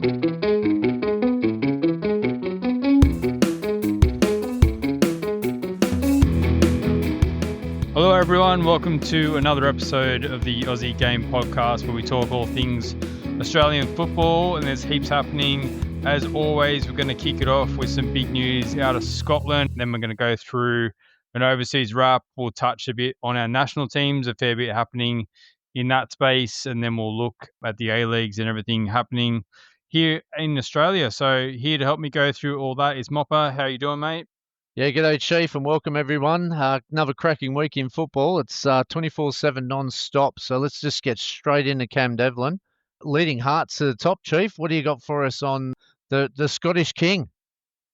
Hello everyone, welcome to another episode of the Aussie Game Podcast where we talk all things Australian football, and there's heaps happening. As always, we're going to kick it off with some big news out of Scotland. Then we're going to go through an overseas wrap. We'll touch a bit on our national teams, a fair bit happening in that space, and then we'll look at the A-Leagues and everything happening here in Australia. So here to help me go through all that is Mopper. How are you doing, mate? Yeah, g'day, Chief, and welcome, everyone. Another cracking week in football. It's 24/7 non-stop, so let's just get straight into Cam Devlin. Leading Hearts to the top, Chief. What do you got for us on the Scottish King?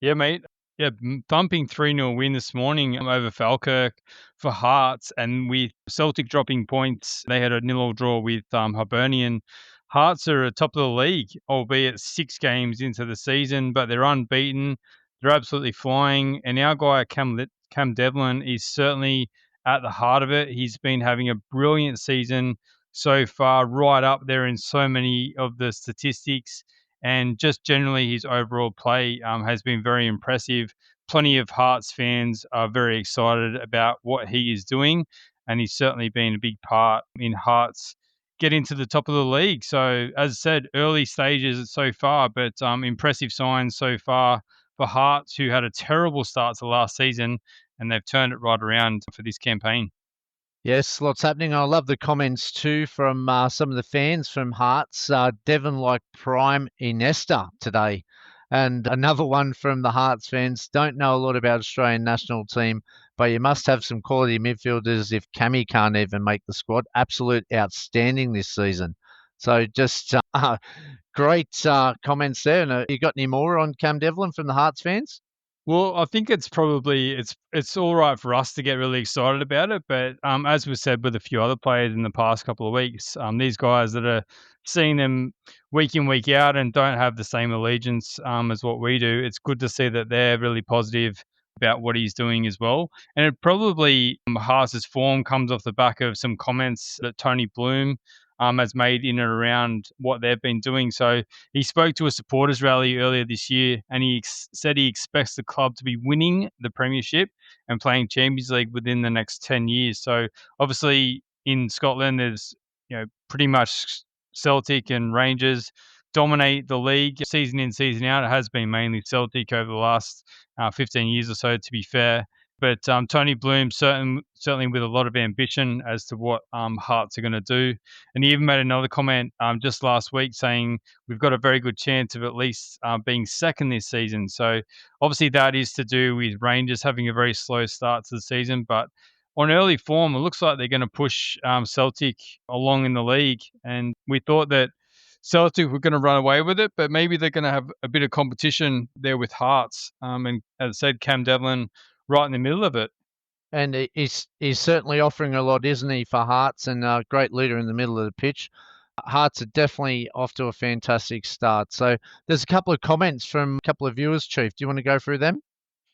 Yeah, mate. Yeah, thumping 3-0 win this morning over Falkirk for Hearts, and with Celtic dropping points, they had a 0-0 draw with Hibernian. Hearts are at top of the league, albeit 6 games into the season, but they're unbeaten. They're absolutely flying, and our guy Cam Devlin is certainly at the heart of it. He's been having a brilliant season so far, right up there in so many of the statistics. And just generally his overall play has been very impressive. Plenty of Hearts fans are very excited about what he is doing, and he's certainly been a big part in Hearts getting to the top of the league. So, as I said, early stages so far, but impressive signs so far for Hearts, who had a terrible start to last season, and they've turned it right around for this campaign. Yes, lots happening. I love the comments too from some of the fans from Hearts. Devon like prime Iniesta today. And another one from the Hearts fans. Don't know a lot about Australian national team, but you must have some quality midfielders if Cammy can't even make the squad. Absolute outstanding this season. So just great comments there. And you got any more on Cam Devlin from the Hearts fans? Well, I think it's probably it's all right for us to get really excited about it, but as we said with a few other players in the past couple of weeks, these guys that are seeing them week in week out and don't have the same allegiance as what we do, it's good to see that they're really positive about what he's doing as well. And it probably Haas's form comes off the back of some comments that Tony Bloom has made in and around what they've been doing. So he spoke to a supporters rally earlier this year, and he said he expects the club to be winning the premiership and playing Champions League within the next 10 years. So obviously in Scotland, there's pretty much Celtic and Rangers dominate the league season in, season out. It has been mainly Celtic over the last 15 years or so, to be fair. But Tony Bloom certainly with a lot of ambition as to what Hearts are going to do. And he even made another comment just last week saying we've got a very good chance of at least being second this season. So obviously that is to do with Rangers having a very slow start to the season. But on early form, it looks like they're going to push Celtic along in the league. And we thought that Celtic were going to run away with it, but maybe they're going to have a bit of competition there with Hearts. And as I said, Cam Devlin right in the middle of it. And he's certainly offering a lot, isn't he, for Hearts, and a great leader in the middle of the pitch. Hearts are definitely off to a fantastic start. So there's a couple of comments from a couple of viewers, Chief. Do you want to go through them?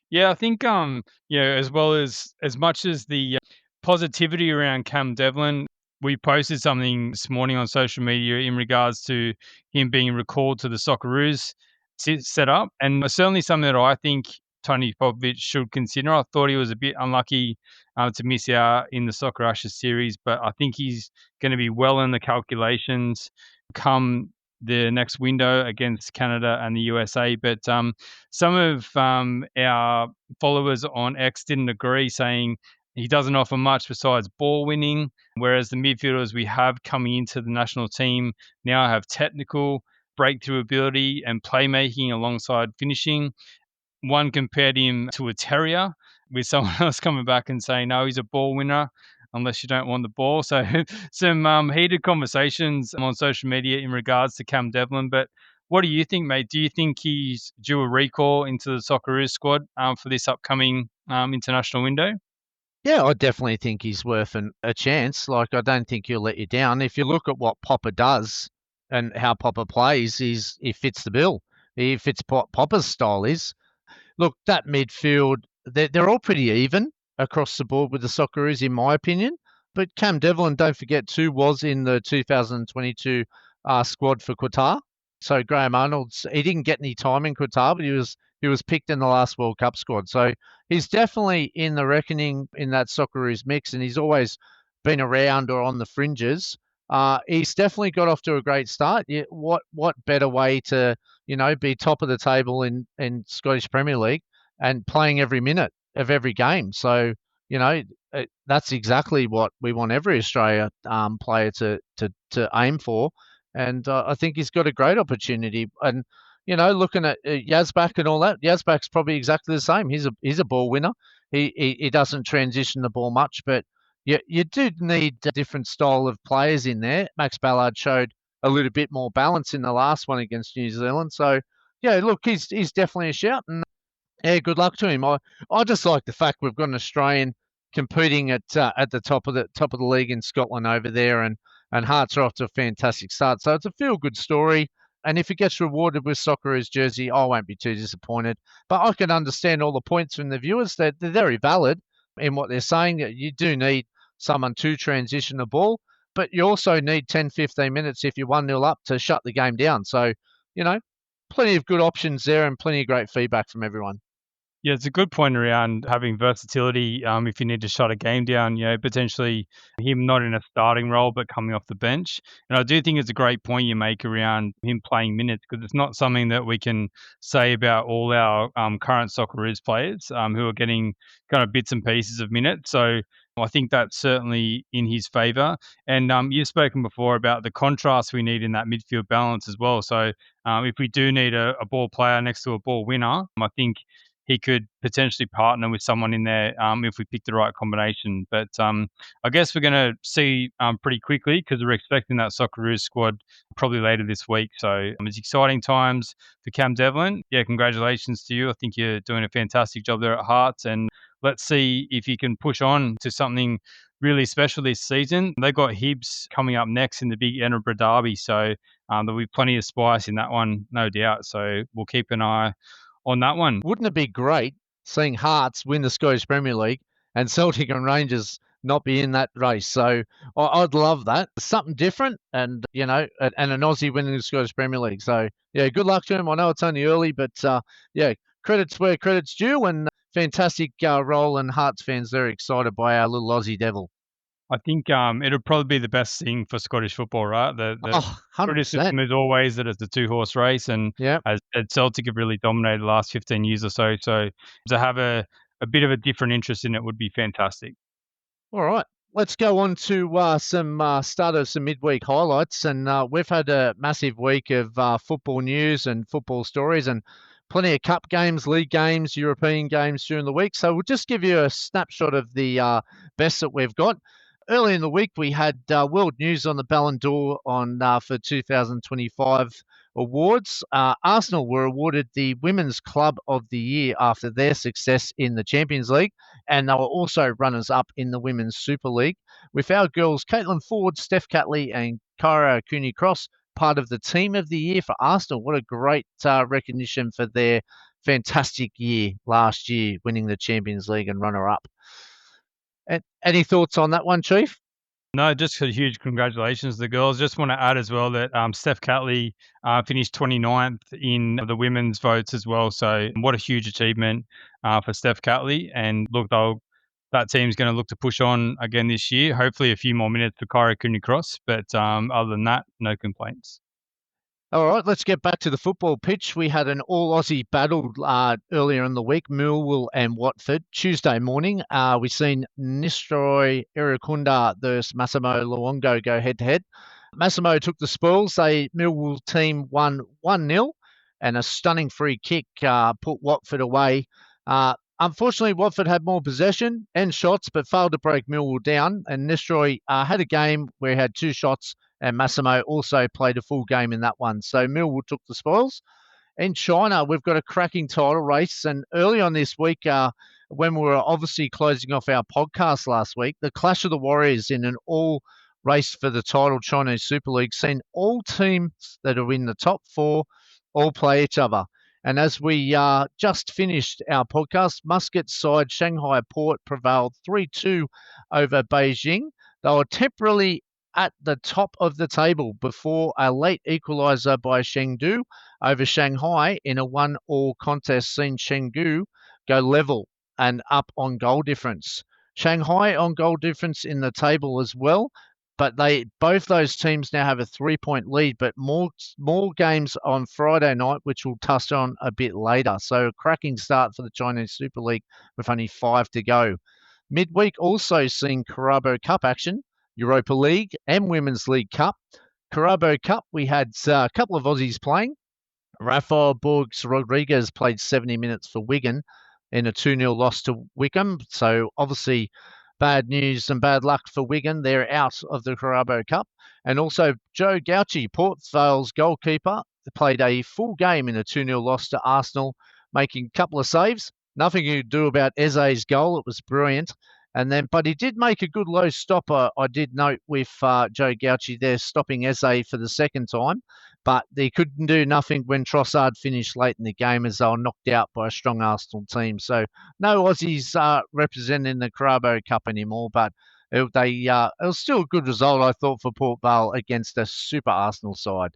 Yeah, I think as well as much as the positivity around Cam Devlin, we posted something this morning on social media in regards to him being recalled to the Socceroos set up, and certainly something that I think Tony Popovic should consider. I thought he was a bit unlucky to miss out in the Soccer Ashes series, but I think he's going to be well in the calculations come the next window against Canada and the USA. But some of our followers on X didn't agree, saying he doesn't offer much besides ball winning, whereas the midfielders we have coming into the national team now have technical breakthrough ability and playmaking alongside finishing. One compared him to a terrier, with someone else coming back and saying, no, he's a ball winner unless you don't want the ball. So some heated conversations on social media in regards to Cam Devlin. But what do you think, mate? Do you think he's due a recall into the Socceroos squad for this upcoming international window? Yeah, I definitely think he's worth a chance. Like, I don't think he'll let you down. If you look at what Popa does and how Popa plays, he fits the bill. He fits Popa's style is. Look, that midfield, they're all pretty even across the board with the Socceroos, in my opinion. But Cam Devlin, don't forget, too, was in the 2022 squad for Qatar. So Graham Arnold's, he didn't get any time in Qatar, but he was picked in the last World Cup squad. So he's definitely in the reckoning in that Socceroos mix, and he's always been around or on the fringes. He's definitely got off to a great start. Yeah, what better way to be top of the table in Scottish Premier League and playing every minute of every game? So that's exactly what we want every Australia player to aim for, and I think he's got a great opportunity. And looking at Yazbak and all that, Yazbak's probably exactly the same. He's a ball winner. He doesn't transition the ball much, but you do need a different style of players in there. Max Ballard showed a little bit more balance in the last one against New Zealand. So yeah, look, he's definitely a shout, and yeah, good luck to him. I just like the fact we've got an Australian competing at the top of the league in Scotland over there, and Hearts are off to a fantastic start. So it's a feel good story. And if it gets rewarded with Socceroos jersey, I won't be too disappointed. But I can understand all the points from the viewers. They're very valid in what they're saying. You do need someone to transition the ball, but you also need 10, 15 minutes if you're 1-0 up to shut the game down. So, plenty of good options there and plenty of great feedback from everyone. Yeah, it's a good point around having versatility. If you need to shut a game down, potentially him not in a starting role but coming off the bench. And I do think it's a great point you make around him playing minutes, because it's not something that we can say about all our current Socceroos players who are getting kind of bits and pieces of minutes. So I think that's certainly in his favour. And you've spoken before about the contrast we need in that midfield balance as well. So if we do need a ball player next to a ball winner, I think he could potentially partner with someone in there if we pick the right combination. But I guess we're going to see pretty quickly, because we're expecting that Socceroos squad probably later this week. So it's exciting times for Cam Devlin. Yeah, congratulations to you. I think you're doing a fantastic job there at Hearts, and let's see if you can push on to something really special this season. They've got Hibs coming up next in the big Edinburgh derby, so there'll be plenty of spice in that one, no doubt. So we'll keep an eye on that one. Wouldn't it be great seeing Hearts win the Scottish Premier League and Celtic and Rangers not be in that race? So I'd love that. Something different, and an Aussie winning the Scottish Premier League. So yeah, good luck to him. I know it's only early, but yeah, credits where credit's due, and fantastic role, and Hearts fans very excited by our little Aussie devil. I think it'll probably be the best thing for Scottish football, right? The 100%. criticism is always that it's a two-horse race, and Yeah. as Celtic have really dominated the last 15 years or so. So to have a bit of a different interest in it would be fantastic. All right. Let's go on to some midweek highlights. And we've had a massive week of football news and football stories, and plenty of cup games, league games, European games during the week. So we'll just give you a snapshot of the best that we've got. Early in the week, we had world news on the Ballon d'Or for 2025 awards. Arsenal were awarded the Women's Club of the Year after their success in the Champions League, and they were also runners-up in the Women's Super League, with our girls Caitlin Ford, Steph Catley and Kyra Cooney-Cross part of the Team of the Year for Arsenal. What a great recognition for their fantastic year last year, winning the Champions League and runner-up. Any thoughts on that one, Chief? No, just a huge congratulations to the girls. Just want to add as well that Steph Catley finished 29th in the women's votes as well. So what a huge achievement for Steph Catley. And look, that team's going to look to push on again this year. Hopefully a few more minutes for Kyra Cooney-Cross. But other than that, no complaints. All right, let's get back to the football pitch. We had an all-Aussie battle earlier in the week, Millwall and Watford. Tuesday morning, we seen Nistroy Irukunda versus Massimo Luongo go head-to-head. Massimo took the spoils. The Millwall team won 1-0, and a stunning free kick put Watford away. Unfortunately, Watford had more possession and shots, but failed to break Millwall down. And Nistroy had a game where he had 2 shots, and Massimo also played a full game in that one. So Millwall took the spoils. In China, we've got a cracking title race. And early on this week, when we were obviously closing off our podcast last week, the Clash of the Warriors in an all race for the title Chinese Super League, seen all teams that are in the top 4 all play each other. And as we just finished our podcast, Muscat side Shanghai Port prevailed 3-2 over Beijing. They were temporarily at the top of the table before a late equaliser by Chengdu over Shanghai in a 1-1 contest seen Chengdu go level and up on goal difference. Shanghai on goal difference in the table as well, but both those teams now have a 3-point lead, but more games on Friday night, which we'll touch on a bit later. So a cracking start for the Chinese Super League with only 5 to go. Midweek also seeing Carabao Cup action, Europa League and Women's League Cup. Carabao Cup, we had a couple of Aussies playing. Rafael Borges Rodriguez played 70 minutes for Wigan in a 2-0 loss to Wickham. So obviously bad news and bad luck for Wigan. They're out of the Carabao Cup. And also Joe Gauci, Port Vale's goalkeeper, played a full game in a 2-0 loss to Arsenal, making a couple of saves. Nothing you do about Eze's goal. It was brilliant. But he did make a good low stopper, I did note, with Joe Gauci there stopping Eze for the second time. But they couldn't do nothing when Trossard finished late in the game as they were knocked out by a strong Arsenal team. So no Aussies representing the Carabao Cup anymore, but it was still a good result, I thought, for Port Vale against a super Arsenal side.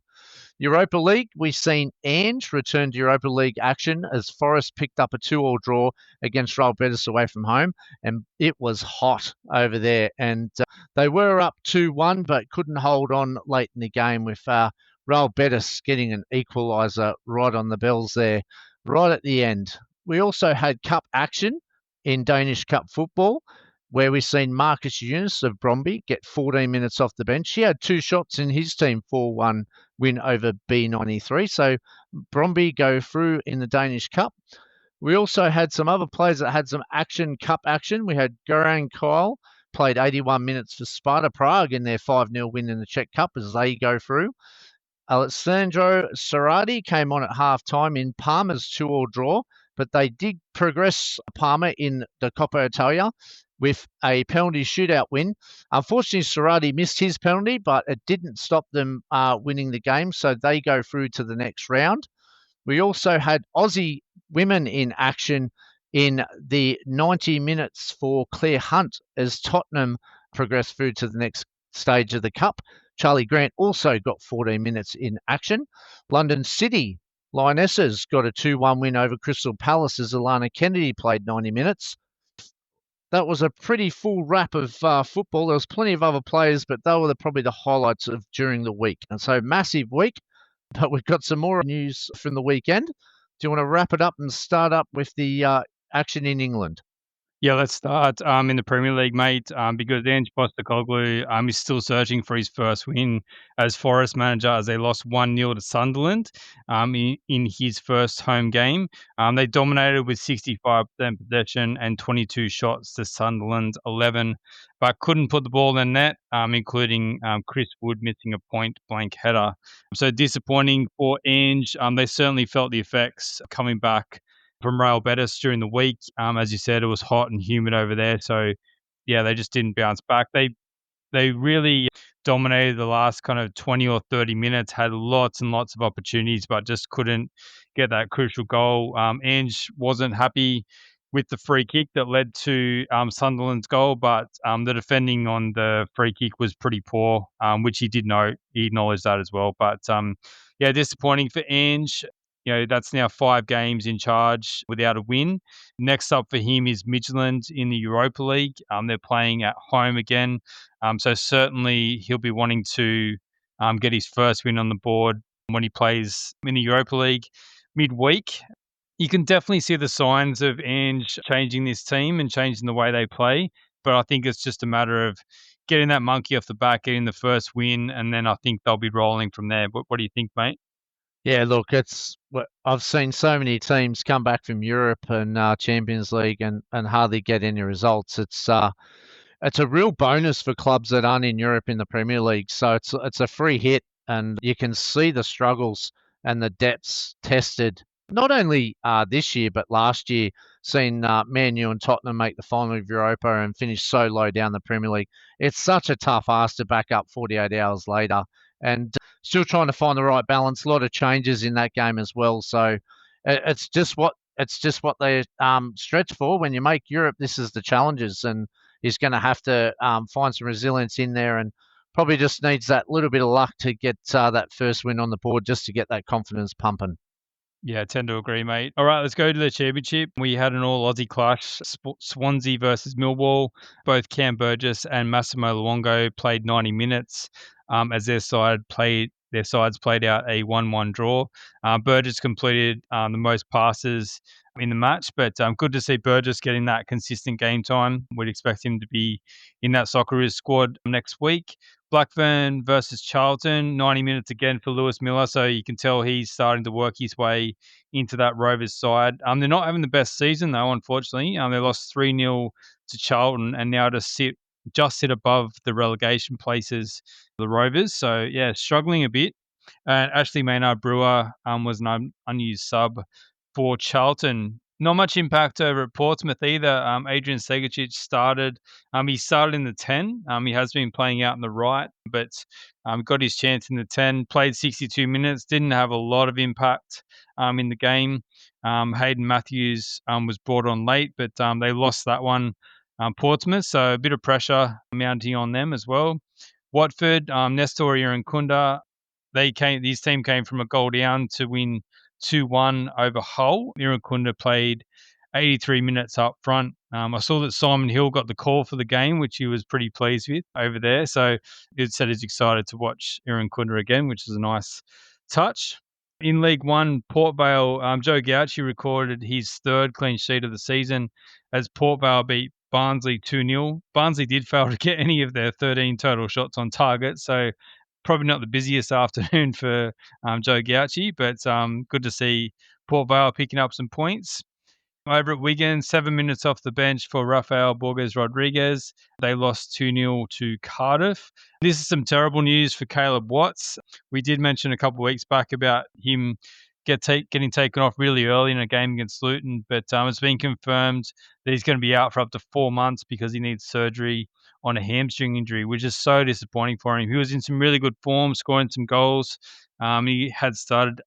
Europa League, we've seen Ange return to Europa League action as Forest picked up a 2-2 draw against Real Betis away from home, and it was hot over there. And they were up 2-1, but couldn't hold on late in the game with Real Betis getting an equaliser right on the bells there, right at the end. We also had cup action in Danish Cup football, where we've seen Marcus Yunus of Brøndby get 14 minutes off the bench. He had 2 shots in his team 4-1 win over B93. So Brøndby go through in the Danish Cup. We also had some other players that had some cup action. We had Goran Kyle, played 81 minutes for Sparta Prague in their 5-0 win in the Czech Cup as they go through. Alessandro Sarati came on at half-time in Parma's 2-2 draw, but they did progress Parma in the Coppa Italia with a penalty shootout win. Unfortunately, Sarati missed his penalty, but it didn't stop them winning the game, so they go through to the next round. We also had Aussie women in action in the 90 minutes for Claire Hunt as Tottenham progressed through to the next stage of the Cup. Charlie Grant also got 14 minutes in action. London City Lionesses got a 2-1 win over Crystal Palace as Alana Kennedy played 90 minutes. That was a pretty full wrap of football. There was plenty of other players, but they were probably the highlights of during the week. And so massive week, but we've got some more news from the weekend. Do you want to wrap it up and start up with the action in England? Yeah, let's start in the Premier League, mate, because Ange Postecoglou is still searching for his first win as Forest manager as they lost 1-0 to Sunderland in his first home game. They dominated with 65% possession and 22 shots to Sunderland's 11, but couldn't put the ball in the net, including Chris Wood missing a point-blank header. So disappointing for Ange. They certainly felt the effects coming back from Real Betis during the week. As you said, it was hot and humid over there. So, yeah, they just didn't bounce back. They really dominated the last kind of 20 or 30 minutes, had lots and lots of opportunities, but just couldn't get that crucial goal. Ange wasn't happy with the free kick that led to Sunderland's goal, but the defending on the free kick was pretty poor, which he did know. He acknowledged that as well. But, yeah, disappointing for Ange. That's now 5 games in charge without a win. Next up for him is Midtjylland in the Europa League. They're playing at home again. So certainly he'll be wanting to get his first win on the board when he plays in the Europa League midweek. You can definitely see the signs of Ange changing this team and changing the way they play. But I think it's just a matter of getting that monkey off the back, getting the first win, and then I think they'll be rolling from there. What do you think, mate? Yeah, look, I've seen so many teams come back from Europe and Champions League and hardly get any results. It's a real bonus for clubs that aren't in Europe in the Premier League. So it's a free hit, and you can see the struggles and the depths tested not only this year but last year. Seeing Man U and Tottenham make the final of Europa and finish so low down the Premier League, it's such a tough ask to back up 48 hours later. And still trying to find the right balance. A lot of changes in that game as well. So it's just what they stretch for. When you make Europe, this is the challenges, and he's going to have to find some resilience in there and probably just needs that little bit of luck to get that first win on the board, just to get that confidence pumping. Yeah, I tend to agree, mate. All right, let's go to the championship. We had an all-Aussie clash, Swansea versus Millwall. Both Cam Burgess and Massimo Luongo played 90 minutes as their sides played out a 1-1 draw. Burgess completed the most passes in the match, but good to see Burgess getting that consistent game time. We'd expect him to be in that Socceroos squad next week. Blackburn versus Charlton, 90 minutes again for Lewis Miller, so you can tell he's starting to work his way into that Rovers side. They're not having the best season, though, unfortunately. They lost 3-0 to Charlton and now just sit above the relegation places, the Rovers. So, yeah, struggling a bit. And Ashley Maynard Brewer was an unused sub for Charlton. Not much impact over at Portsmouth either. Adrian Segecic started. He started in the 10. He has been playing out in the right, but got his chance in the 10. Played 62 minutes. Didn't have a lot of impact in the game. Hayden Matthews was brought on late, but they lost that one, Portsmouth. So a bit of pressure mounting on them as well. Watford, Nestor Irankunda, his team came from a goal down to win 2-1 over Hull. Irankunda played 83 minutes up front. I saw that Simon Hill got the call for the game, which he was pretty pleased with over there. So he said he's excited to watch Irankunda again, which is a nice touch. In League One, Port Vale, Joe Gauci recorded his third clean sheet of the season as Port Vale beat Barnsley 2-0. Barnsley did fail to get any of their 13 total shots on target, so probably not the busiest afternoon for Joe Gauci, but good to see Port Vale picking up some points. Over at Wigan, 7 minutes off the bench for Rafael Borges Rodriguez. They lost 2-0 to Cardiff. This is some terrible news for Caleb Watts. We did mention a couple of weeks back about him getting taken off really early in a game against Luton, but it's been confirmed that he's going to be out for up to 4 months because he needs surgery on a hamstring injury, which is so disappointing for him. He was in some really good form, scoring some goals. He had started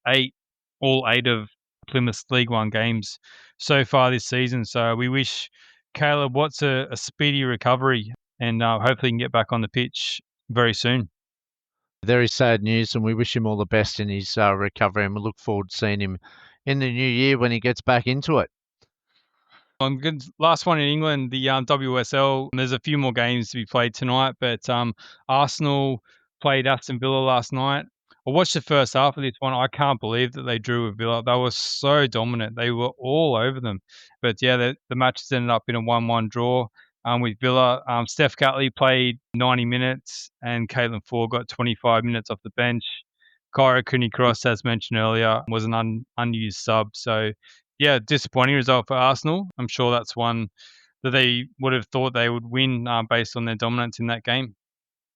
all eight of Plymouth's League One games so far this season. So we wish Caleb Watts a speedy recovery and hopefully he can get back on the pitch very soon. Very sad news, and we wish him all the best in his recovery, and we look forward to seeing him in the new year when he gets back into it. Last one in England, the WSL. There's a few more games to be played tonight, but Arsenal played Aston Villa last night. I watched the first half of this one. I can't believe that they drew with Villa. They were so dominant. They were all over them. But yeah, the matches ended up in a 1-1 draw with Villa. Steph Catley played 90 minutes and Caitlin Ford got 25 minutes off the bench. Kyra Cooney-Cross, as mentioned earlier, was an unused sub. So yeah, disappointing result for Arsenal. I'm sure that's one that they would have thought they would win based on their dominance in that game.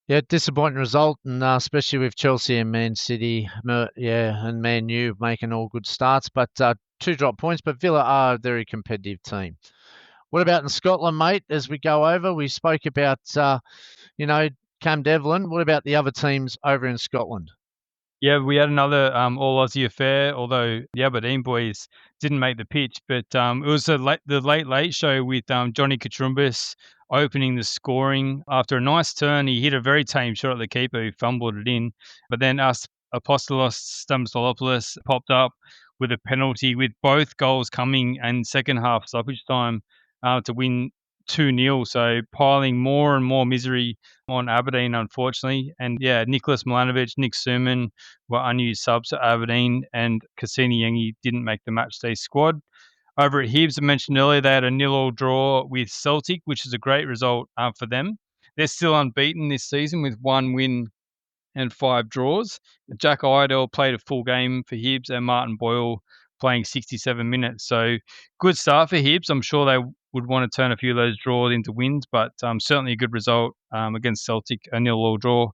Yeah, disappointing result, and especially with Chelsea and Man City, and Man U making all good starts, but 2 drop points. But Villa are a very competitive team. What about in Scotland, mate? As we go over, we spoke about, Cam Devlin. What about the other teams over in Scotland? Yeah, we had another all-Aussie affair, although the Aberdeen boys didn't make the pitch. But it was the late show with Johnny Katrumbis opening the scoring. After a nice turn, he hit a very tame shot at the keeper who fumbled it in. But then Apostolos Stamstolopoulos popped up with a penalty with both goals coming and second half stoppage time to win 2-0. So piling more and more misery on Aberdeen, unfortunately. And yeah, Nicholas Milanovic, Nick Suman were unused subs at Aberdeen, and Cassini Yengi didn't make the matchday squad. Over at Hibs, I mentioned earlier, they had a 0-0 draw with Celtic, which is a great result for them. They're still unbeaten this season with 1 win and 5 draws. Jack Iredale played a full game for Hibs and Martin Boyle playing 67 minutes. So good start for Hibs. I'm sure they would want to turn a few of those draws into wins, but certainly a good result against Celtic, a 0-0 draw.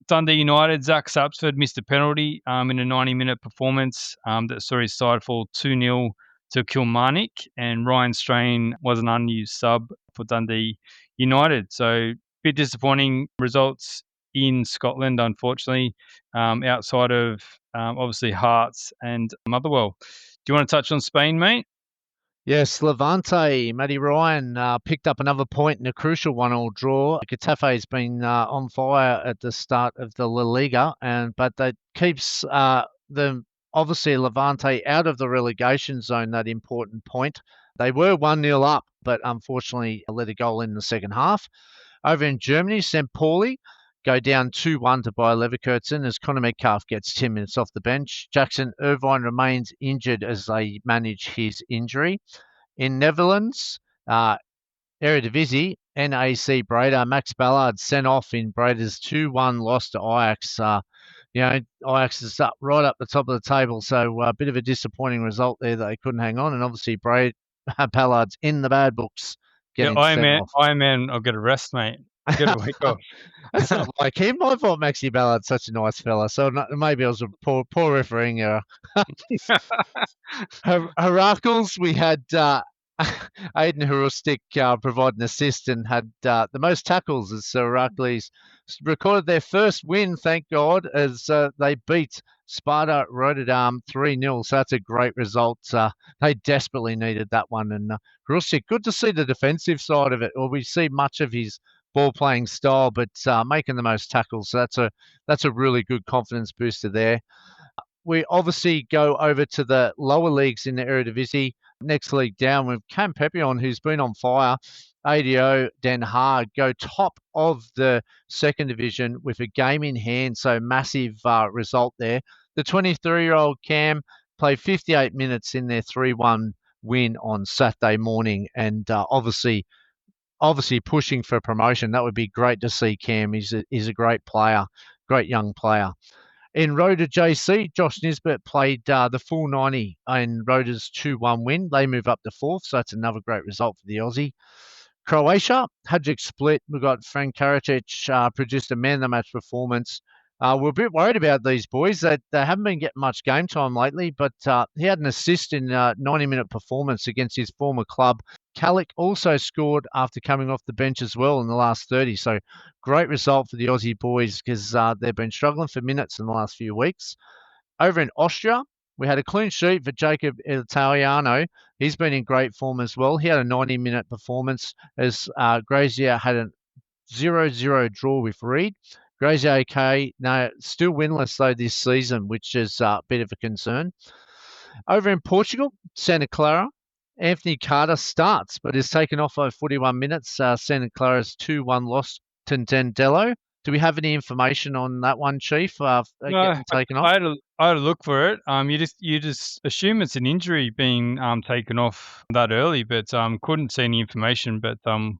Dundee United, Zach Sapsford missed a penalty in a 90-minute performance that saw his side fall 2-0 to Kilmarnock, and Ryan Strain was an unused sub for Dundee United. So bit disappointing results in Scotland, unfortunately, outside of obviously Hearts and Motherwell. Do you want to touch on Spain, mate? Yes, Levante, Matty Ryan picked up another point in a crucial 1-1 draw. Getafe's been on fire at the start of the La Liga, but that keeps them, obviously, Levante out of the relegation zone, that important point. They were 1-0 up, but unfortunately let a goal in the second half. Over in Germany, St. Pauli go down 2-1 to Bayer Leverkusen as Conor Metcalf gets 10 minutes off the bench. Jackson Irvine remains injured as they manage his injury. In Netherlands, Eredivisie, NAC Breda, Max Ballard sent off in Breda's 2-1 loss to Ajax. Ajax is right up the top of the table, so a bit of a disappointing result there that they couldn't hang on. And obviously, Ballard's in the bad books Yeah, getting Iron sent Man, off. Iron Man, I'll get a rest, mate. Get a week off. That's not like him. I thought Maxi Ballard's such a nice fella, so maybe it was a poor refereeing error. Heracles, we had Aiden Hurustic provide an assist and had the most tackles as Heracles recorded their first win, thank God, as they beat Sparta Rotterdam 3-0. So that's a great result. They desperately needed that one. And Hurustic, good to see the defensive side of it. Well, we see much of his ball playing style, but making the most tackles. So that's a really good confidence booster there. We obviously go over to the lower leagues in the Eredivisie. Next league down with Cam Pepion, who's been on fire. ADO Den Haag go top of the second division with a game in hand, so massive result there. The 23-year-old Cam played 58 minutes in their 3-1 win on Saturday morning, and obviously pushing for promotion. That would be great to see Cam. He's a great player, great young player. In Rota JC, Josh Nisbet played the full 90 in Rota's 2-1 win. They move up to fourth, so that's another great result for the Aussie. Croatia, Hadžić Split. We've got Frank Karacic produced a man-of-the-match performance. We're a bit worried about these boys. They haven't been getting much game time lately, but he had an assist in a 90-minute performance against his former club. Kalik also scored after coming off the bench as well in the last 30. So great result for the Aussie boys because they've been struggling for minutes in the last few weeks. Over in Austria, we had a clean sheet for Jacob Italiano. He's been in great form as well. He had a 90-minute performance as Grazier had a 0-0 draw with Reed. Grazier still winless though this season, which is a bit of a concern. Over in Portugal, Santa Clara, Anthony Carter starts, but is taken off over 41 minutes. Santa Clara's 2-1 loss to Tendelo. Do we have any information on that one, Chief? Getting taken off? I had a look for it. You just assume it's an injury being taken off that early, but couldn't see any information. But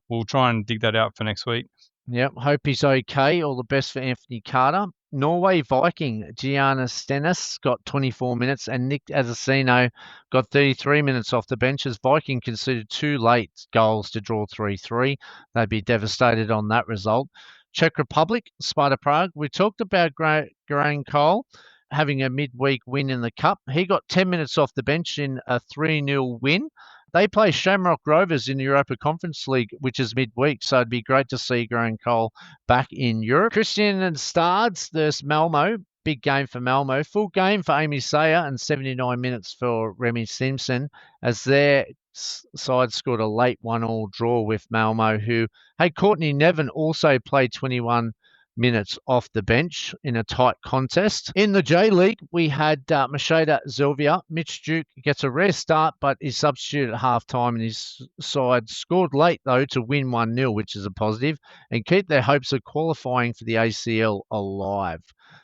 we'll try and dig that out for next week. Yep, hope he's okay. All the best for Anthony Carter. Norway Viking, Gianna Stennis got 24 minutes and Nick Assassino got 33 minutes off the bench as Viking conceded 2 late goals to draw 3-3. They'd be devastated on that result. Czech Republic, Sparta Prague. We talked about Graham Cole having a midweek win in the Cup. He got 10 minutes off the bench in a 3-0 win. They play Shamrock Rovers in the Europa Conference League, which is midweek, so it'd be great to see Graham Cole back in Europe. Christian and Stards, there's Malmo. Big game for Malmo. Full game for Amy Sayer and 79 minutes for Remy Simpson as their side scored a late 1-1 draw with Malmo, who, hey, Courtney Nevin also played 21 minutes off the bench in a tight contest. In the J League, we had Macheda Zelvia. Mitch Duke gets a rare start, but is substituted at half-time, and his side scored late, though, to win 1-0, which is a positive, and keep their hopes of qualifying for the ACL alive.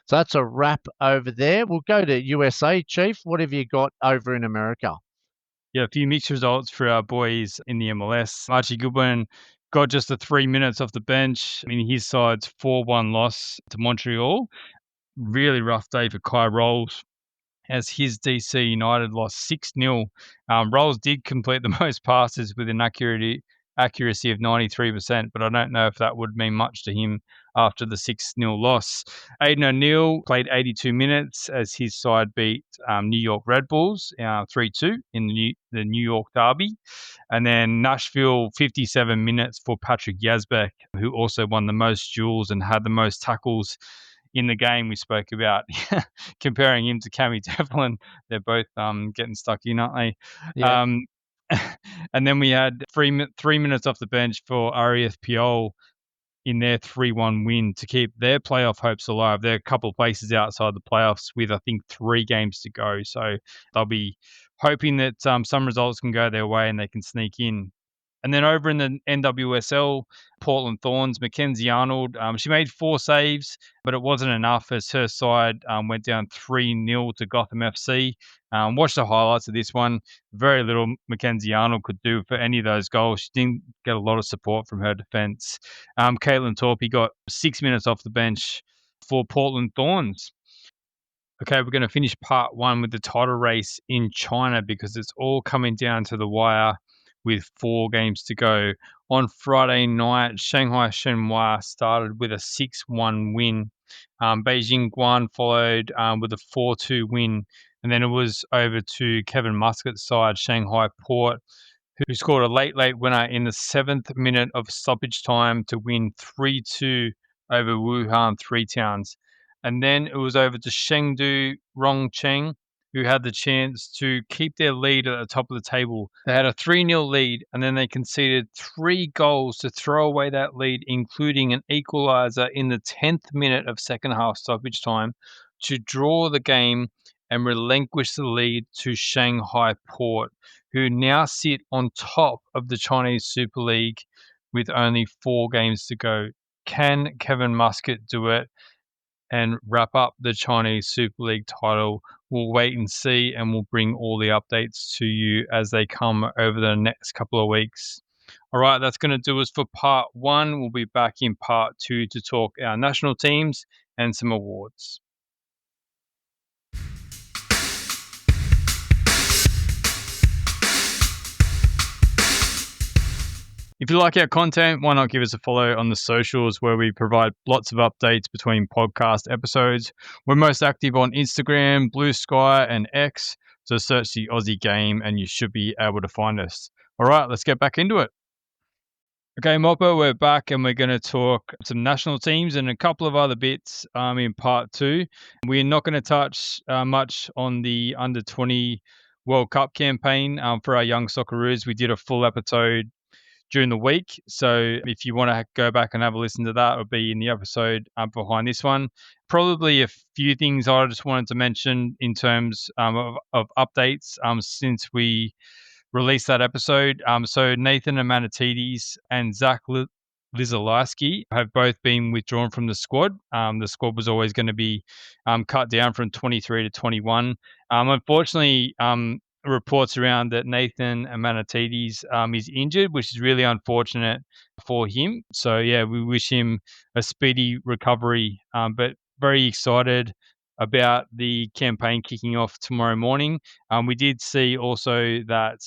So that's a wrap over there. We'll go to USA, Chief. What have you got over in America? Yeah, a few mixed results for our boys in the MLS. Archie Goodwin got just the 3 minutes off the bench. I mean, his side's 4-1 loss to Montreal. Really rough day for Kai Rolls as his DC United lost 6-0. Rolls did complete the most passes with an accuracy of 93%, but I don't know if that would mean much to him after the 6-0 loss. Aidan O'Neill played 82 minutes as his side beat New York Red Bulls 3-2 in the New York Derby. And then Nashville, 57 minutes for Patrick Yazbek, who also won the most duels and had the most tackles in the game we spoke about. Comparing him to Cam Devlin, they're both getting stuck in, aren't they? Yeah. And then we had 3 minutes off the bench for REFPL in their 3-1 win to keep their playoff hopes alive. They're a couple of places outside the playoffs with, I think, 3 games to go. So they'll be hoping that some results can go their way and they can sneak in. And then over in the NWSL, Portland Thorns, Mackenzie Arnold, she made 4 saves, but it wasn't enough as her side went down 3-0 to Gotham FC. Watch the highlights of this one. Very little Mackenzie Arnold could do for any of those goals. She didn't get a lot of support from her defence. Caitlin Torpey got 6 minutes off the bench for Portland Thorns. Okay, we're going to finish part 1 with the title race in China because it's all coming down to the wire with 4 games to go. On Friday night, Shanghai Shenhua started with a 6-1 win. Beijing Guan followed with a 4-2 win. And then it was over to Kevin Muscat's side, Shanghai Port, who scored a late winner in the 7th minute of stoppage time to win 3-2 over Wuhan Three Towns. And then it was over to Chengdu Rongcheng, who had the chance to keep their lead at the top of the table. They had a 3-0 lead, and then they conceded 3 goals to throw away that lead, including an equaliser in the 10th minute of second half stoppage time to draw the game and relinquish the lead to Shanghai Port, who now sit on top of the Chinese Super League with only 4 games to go. Can Kevin Muscat do it and wrap up the Chinese Super League title? We'll wait and see, and we'll bring all the updates to you as they come over the next couple of weeks. All right, that's going to do us for part 1. We'll be back in part 2 to talk our national teams and some awards. If you like our content, why not give us a follow on the socials where we provide lots of updates between podcast episodes. We're most active on Instagram, Blue Sky, and X. So search the Aussie Game and you should be able to find us. All right, let's get back into it. Okay, Mopa, we're back and we're going to talk some national teams and a couple of other bits in part 2. We're not going to touch much on the under-20 World Cup campaign for our young Socceroos. We did a full episode during the week. So if you want to go back and have a listen to that, it'll be in the episode behind this one. Probably a few things I just wanted to mention in terms of updates since we released that episode. So Nathan Amanatides and Zach Lizalowski have both been withdrawn from the squad. The squad was always going to be cut down from 23 to 21. Unfortunately, reports around that Nathan Amanatides is injured, which is really unfortunate for him. So, yeah, we wish him a speedy recovery, but very excited about the campaign kicking off tomorrow morning. We did see also that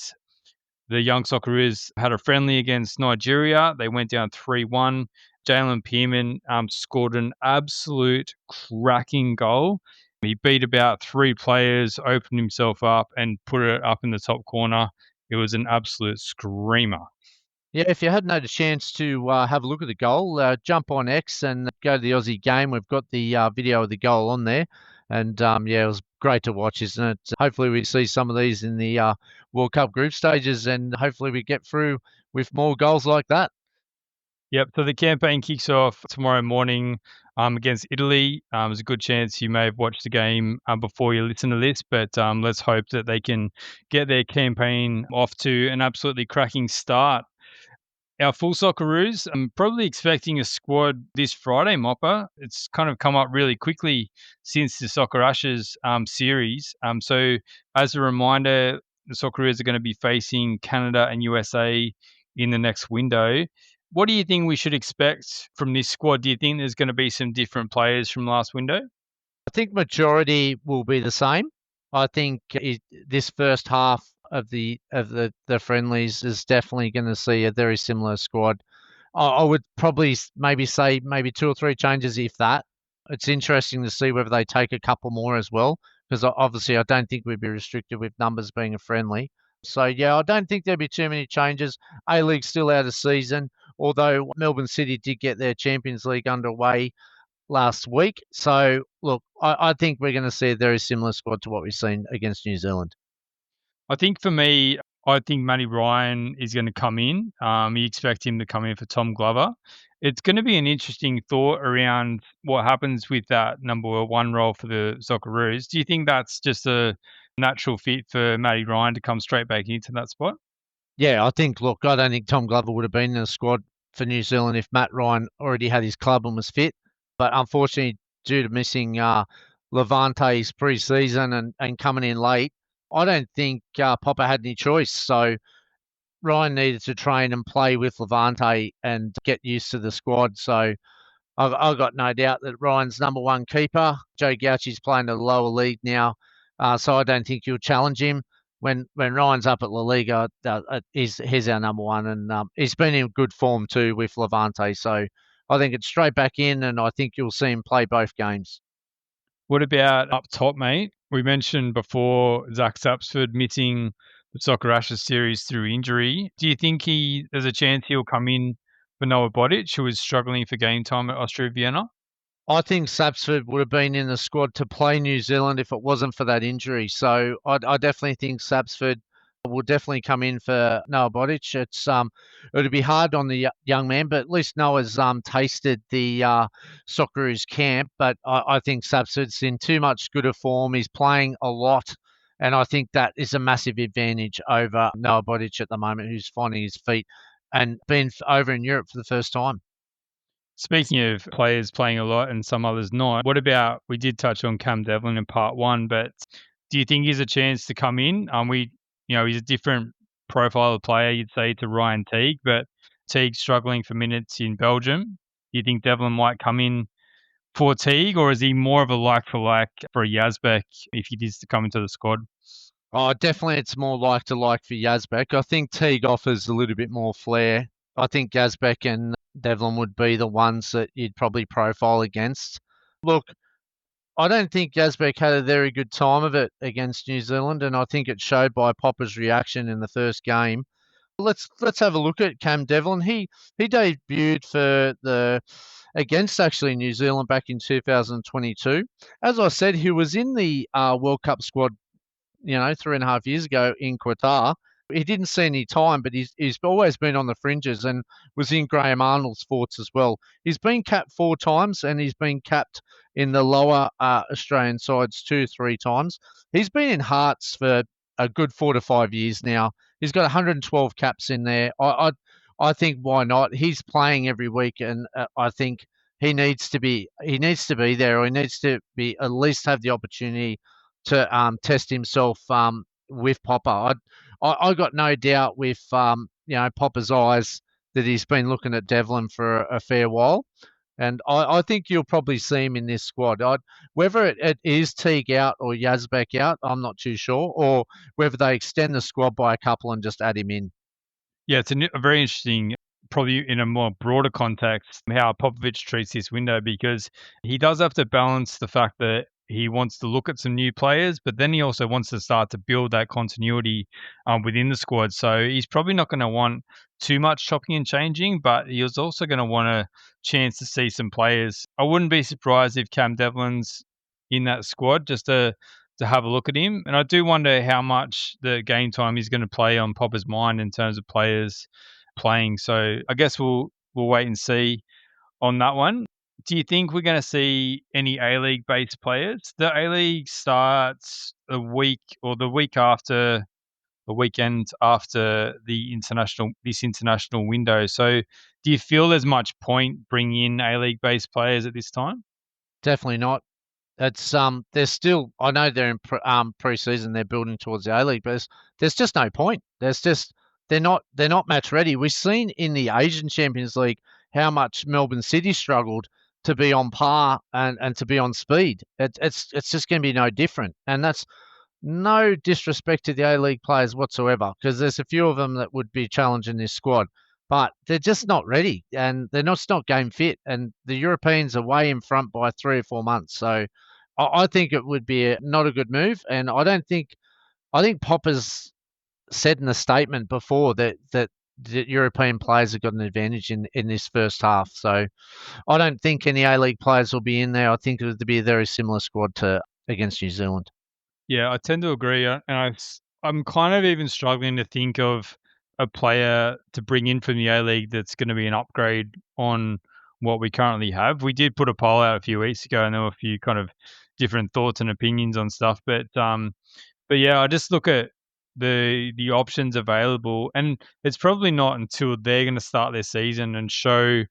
the Young Socceroos had a friendly against Nigeria. They went down 3-1. Jalen Pearman scored an absolute cracking goal. He beat about 3 players, opened himself up, and put it up in the top corner. It was an absolute screamer. Yeah, if you hadn't had a chance to have a look at the goal, jump on X and go to the Aussie Game. We've got the video of the goal on there. And, yeah, it was great to watch, isn't it? Hopefully we see some of these in the World Cup group stages, and hopefully we get through with more goals like that. Yep, so the campaign kicks off tomorrow morning against Italy. There's a good chance you may have watched the game before you listen to this, but let's hope that they can get their campaign off to an absolutely cracking start. Our full Socceroos, I'm probably expecting a squad this Friday, Mopper. It's kind of come up really quickly since the Soccer Ashes series. So as a reminder, the Socceroos are going to be facing Canada and USA in the next window. What do you think we should expect from this squad? Do you think there's going to be some different players from last window? I think majority will be the same. I think this first half of the friendlies is definitely going to see a very similar squad. I would probably maybe say 2 or 3 changes, if that. It's interesting to see whether they take a couple more as well, because obviously I don't think we'd be restricted with numbers being a friendly. So, yeah, I don't think there'll be too many changes. A-League's still out of season, although Melbourne City did get their Champions League underway last week. So, look, I think we're going to see a very similar squad to what we've seen against New Zealand. I think for me, I think Matty Ryan is going to come in. You expect him to come in for Tom Glover. It's going to be an interesting thought around what happens with that number one role for the Socceroos. Do you think that's just a natural fit for Matty Ryan to come straight back into that spot? Yeah, I think, look, I don't think Tom Glover would have been in the squad for New Zealand if Matt Ryan already had his club and was fit. But unfortunately, due to missing Levante's pre-season and coming in late, I don't think Popa had any choice. So Ryan needed to train and play with Levante and get used to the squad. So I've got no doubt that Ryan's number one keeper. Joe Gauci's playing at a lower league now, so I don't think he'll challenge him. When Ryan's up at La Liga, he's our number one, and he's been in good form too with Levante. So I think it's straight back in, and I think you'll see him play both games. What about up top, mate? We mentioned before Zach Sapsford missing the Soccer Ashes series through injury. Do you think there's a chance he'll come in for Noah Botic, who is struggling for game time at Austria Vienna? I think Sapsford would have been in the squad to play New Zealand if it wasn't for that injury. So I definitely think Sapsford will definitely come in for Noah Botic. It'll be hard on the young man, but at least Noah's tasted the Socceroos camp. But I think Sapsford's in too much good a form. He's playing a lot, and I think that is a massive advantage over Noah Botic at the moment, who's finding his feet and been over in Europe for the first time. Speaking of players playing a lot and some others not, what about, we did touch on Cam Devlin in part one, but do you think he's a chance to come in? He's a different profile of player, you'd say, to Ryan Teague, but Teague's struggling for minutes in Belgium. Do you think Devlin might come in for Teague, or is he more of a like for like for Yazbek if he is to come into the squad? Oh, definitely it's more like to like for Yazbek. I think Teague offers a little bit more flair. I think Yazbek and Devlin would be the ones that you'd probably profile against. Look, I don't think Yazbek had a very good time of it against New Zealand, and I think it showed by Popa's reaction in the first game. Let's have a look at Cam Devlin. He debuted for the against actually New Zealand back in 2022. As I said, he was in the World Cup squad 3.5 years ago in Qatar. He didn't see any time, but he's always been on the fringes and was in Graham Arnold's forts as well. He's been capped 4 times, and he's been capped in the lower Australian sides 2-3 times. He's been in Hearts for a good 4 to 5 years now. He's got 112 caps in there. I think why not? He's playing every week, and I think he needs to be there, or he needs to be at least have the opportunity to test himself with Popa. I got no doubt with Popa's eyes that he's been looking at Devlin for a fair while, and I think you'll probably see him in this squad. Whether it is Teague out or Yazbek out, I'm not too sure, or whether they extend the squad by a couple and just add him in. Yeah, it's a very interesting, probably in a more broader context, how Popovich treats this window, because he does have to balance the fact that he wants to look at some new players, but then he also wants to start to build that continuity within the squad. So he's probably not going to want too much chopping and changing, but he's also going to want a chance to see some players. I wouldn't be surprised if Cam Devlin's in that squad just to have a look at him. And I do wonder how much the game time is going to play on Popper's mind in terms of players playing. So I guess we'll wait and see on that one. Do you think we're going to see any A-League based players? The A-League starts a week or the week after the weekend after this international window. So do you feel there's much point bringing in A-League based players at this time? Definitely not. It's There's still, I know they're in pre-season, they're building towards the A-League, but there's just no point. They're not match ready. We've seen in the Asian Champions League how much Melbourne City struggled to be on par and to be on speed. It's just going to be no different, and that's no disrespect to the A-League players whatsoever, because there's a few of them that would be challenging this squad, but they're just not ready, and they're not game fit, and the Europeans are way in front by 3 or 4 months. So I think it would be not a good move, and I think Popper's said in a statement before that the European players have got an advantage in this first half. So I don't think any A-League players will be in there. I think it would be a very similar squad to against New Zealand. Yeah, I tend to agree, and I'm kind of even struggling to think of a player to bring in from the A-League that's going to be an upgrade on what we currently have. We did put a poll out a few weeks ago, and there were a few kind of different thoughts and opinions on stuff. But yeah, I just look at the options available, and it's probably not until they're going to start their season and show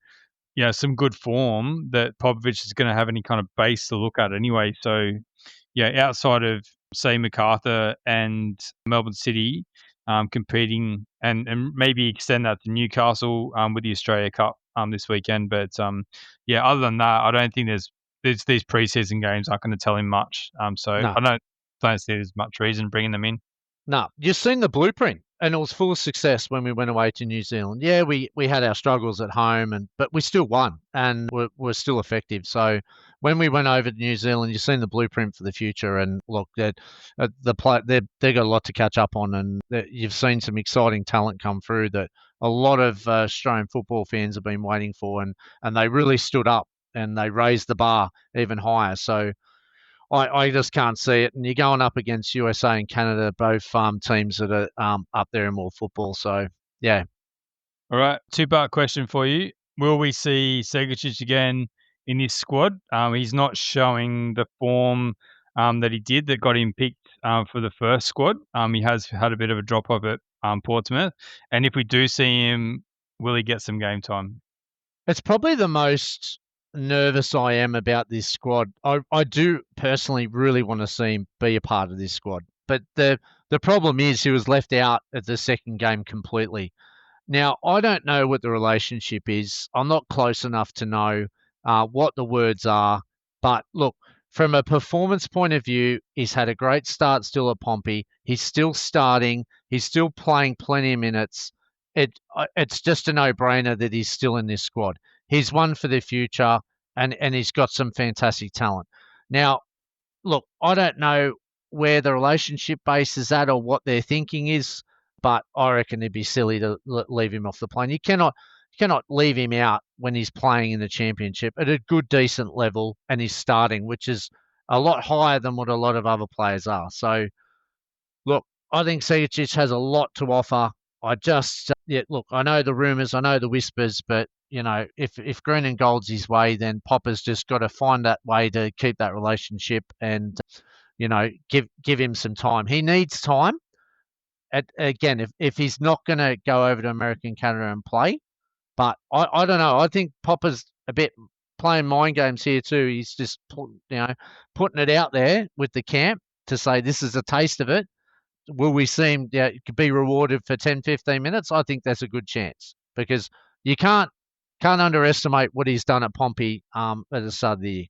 some good form that Popovich is going to have any kind of base to look at anyway. So yeah, outside of say MacArthur and Melbourne City competing, and maybe extend that to Newcastle with the Australia Cup this weekend. But yeah, other than that, I don't think there's these preseason games aren't going to tell him much. So No. I don't see there's much reason bringing them in. No, you've seen the blueprint, and it was full of success when we went away to New Zealand. Yeah, we had our struggles at home, but we still won, and we're still effective. So when we went over to New Zealand, you've seen the blueprint for the future. And look, they've got a lot to catch up on, and you've seen some exciting talent come through that a lot of Australian football fans have been waiting for, and they really stood up and they raised the bar even higher. So I just can't see it. And you're going up against USA and Canada, both teams that are up there in world football. So, yeah. All right, two-part question for you. Will we see Segecic again in this squad? He's not showing the form that he did that got him picked for the first squad. He has had a bit of a drop-off at Portsmouth. And if we do see him, will he get some game time? It's probably the most nervous I am about this squad. I do personally really want to see him be a part of this squad. But the problem is he was left out at the second game completely. Now, I don't know what the relationship is. I'm not close enough to know what the words are. But look, from a performance point of view, he's had a great start still at Pompey. He's still starting. He's still playing plenty of minutes. It's just a no-brainer that he's still in this squad. He's one for the future, and he's got some fantastic talent. Now, look, I don't know where the relationship base is at or what their thinking is, but I reckon it'd be silly to leave him off the plane. You cannot leave him out when he's playing in the championship at a good, decent level, and he's starting, which is a lot higher than what a lot of other players are. So, look, I think Segecic has a lot to offer. Look, I know the rumours, I know the whispers, but if green and gold's his way, then Popa's just got to find that way to keep that relationship and give him some time. He needs time. Again, if he's not going to go over to America and Canada and play, but I don't know. I think Popa's a bit playing mind games here too. He's just putting it out there with the camp to say this is a taste of it. Will we see him be rewarded for 10, 15 minutes? I think that's a good chance because you can't underestimate what he's done at Pompey at the start of the year.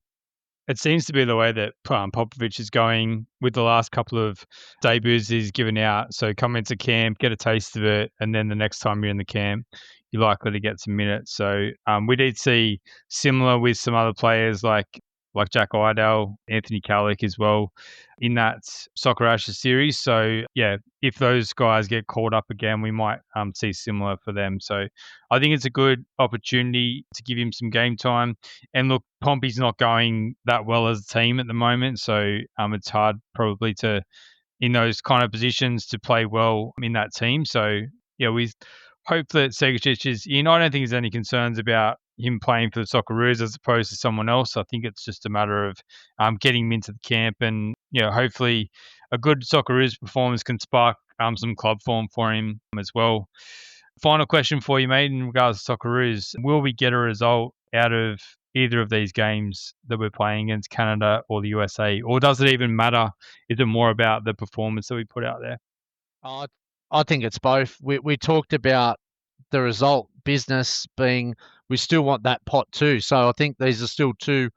It seems to be the way that Popovich is going with the last couple of debuts he's given out. So come into camp, get a taste of it, and then the next time you're in the camp, you're likely to get some minutes. So we did see similar with some other players like Jack Iredale, Anthony Calick as well in that Soccer Ashes series. So yeah, if those guys get called up again, we might see similar for them. So I think it's a good opportunity to give him some game time. And look, Pompey's not going that well as a team at the moment, so it's hard probably to in those kind of positions to play well in that team. So yeah, we hope that Segecic is in. I don't think there's any concerns about him playing for the Socceroos as opposed to someone else. I think it's just a matter of getting him into the camp, and hopefully a good Socceroos performance can spark some club form for him as well. Final question for you, mate, in regards to Socceroos. Will we get a result out of either of these games that we're playing against Canada or the USA? Or does it even matter? Is it more about the performance that we put out there? I think it's both. We talked about the result business being we still want that pot too. So I think these are still two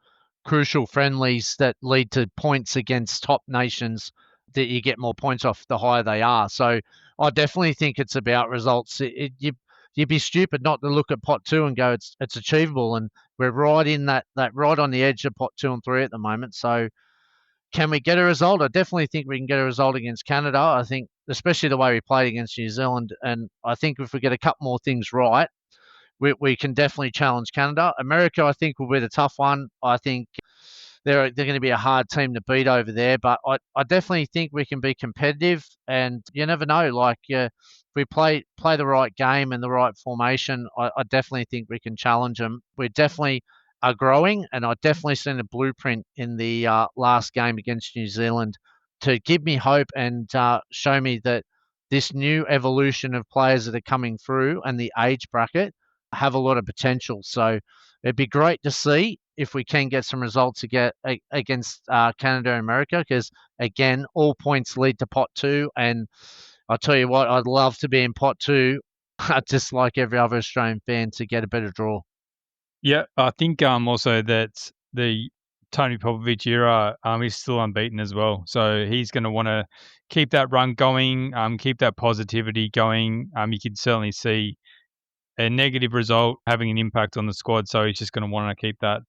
crucial friendlies that lead to points against top nations that you get more points off the higher they are. So I definitely think it's about results. You'd be stupid not to look at pot two and go it's achievable, and we're right in that right on the edge of pot 2 and 3 at the moment. So can we get a result? I definitely think we can get a result against Canada. I think especially the way we played against New Zealand, and I think if we get a couple more things right, we can definitely challenge Canada. America, I think, will be the tough one. I think they're going to be a hard team to beat over there. But I definitely think we can be competitive, and you never know. Like, if we play the right game and the right formation, I definitely think we can challenge them. We definitely are growing, and I definitely seen a blueprint in the last game against New Zealand to give me hope and show me that this new evolution of players that are coming through and the age bracket have a lot of potential. So it'd be great to see if we can get some results against Canada and America, because again, all points lead to pot two. And I'll tell you what, I'd love to be in pot two, just like every other Australian fan, to get a better draw. Yeah, I think also that the Tony Popovich era is still unbeaten as well. So he's going to want to keep that run going, keep that positivity going. You can certainly see a negative result having an impact on the squad. So he's just going to want to keep that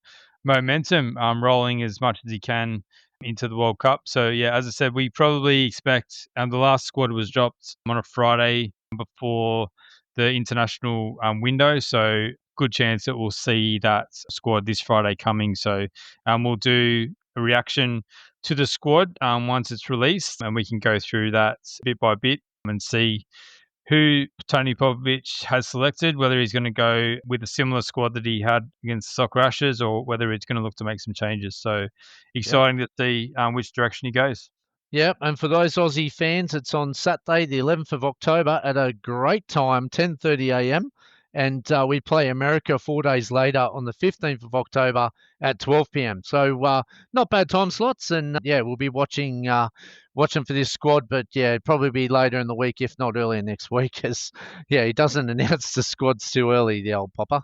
momentum rolling as much as he can into the World Cup. So yeah, as I said, we probably expect the last squad was dropped on a Friday before the international window. So good chance that we'll see that squad this Friday coming. So we'll do a reaction to the squad once it's released, and we can go through that bit by bit and see who Tony Popovich has selected, whether he's going to go with a similar squad that he had against Soccer Ashes or whether he's going to look to make some changes. So Yep. exciting to see which direction he goes. Yep, and for those Aussie fans, it's on Saturday, the 11th of October at a great time, 10:30 a.m. And we play America 4 days later on the 15th of October at 12 p.m. So not bad time slots, and yeah, we'll be watching for this squad. But yeah, it'll probably be later in the week, if not earlier next week, as yeah, he doesn't announce the squads too early, the old Popa.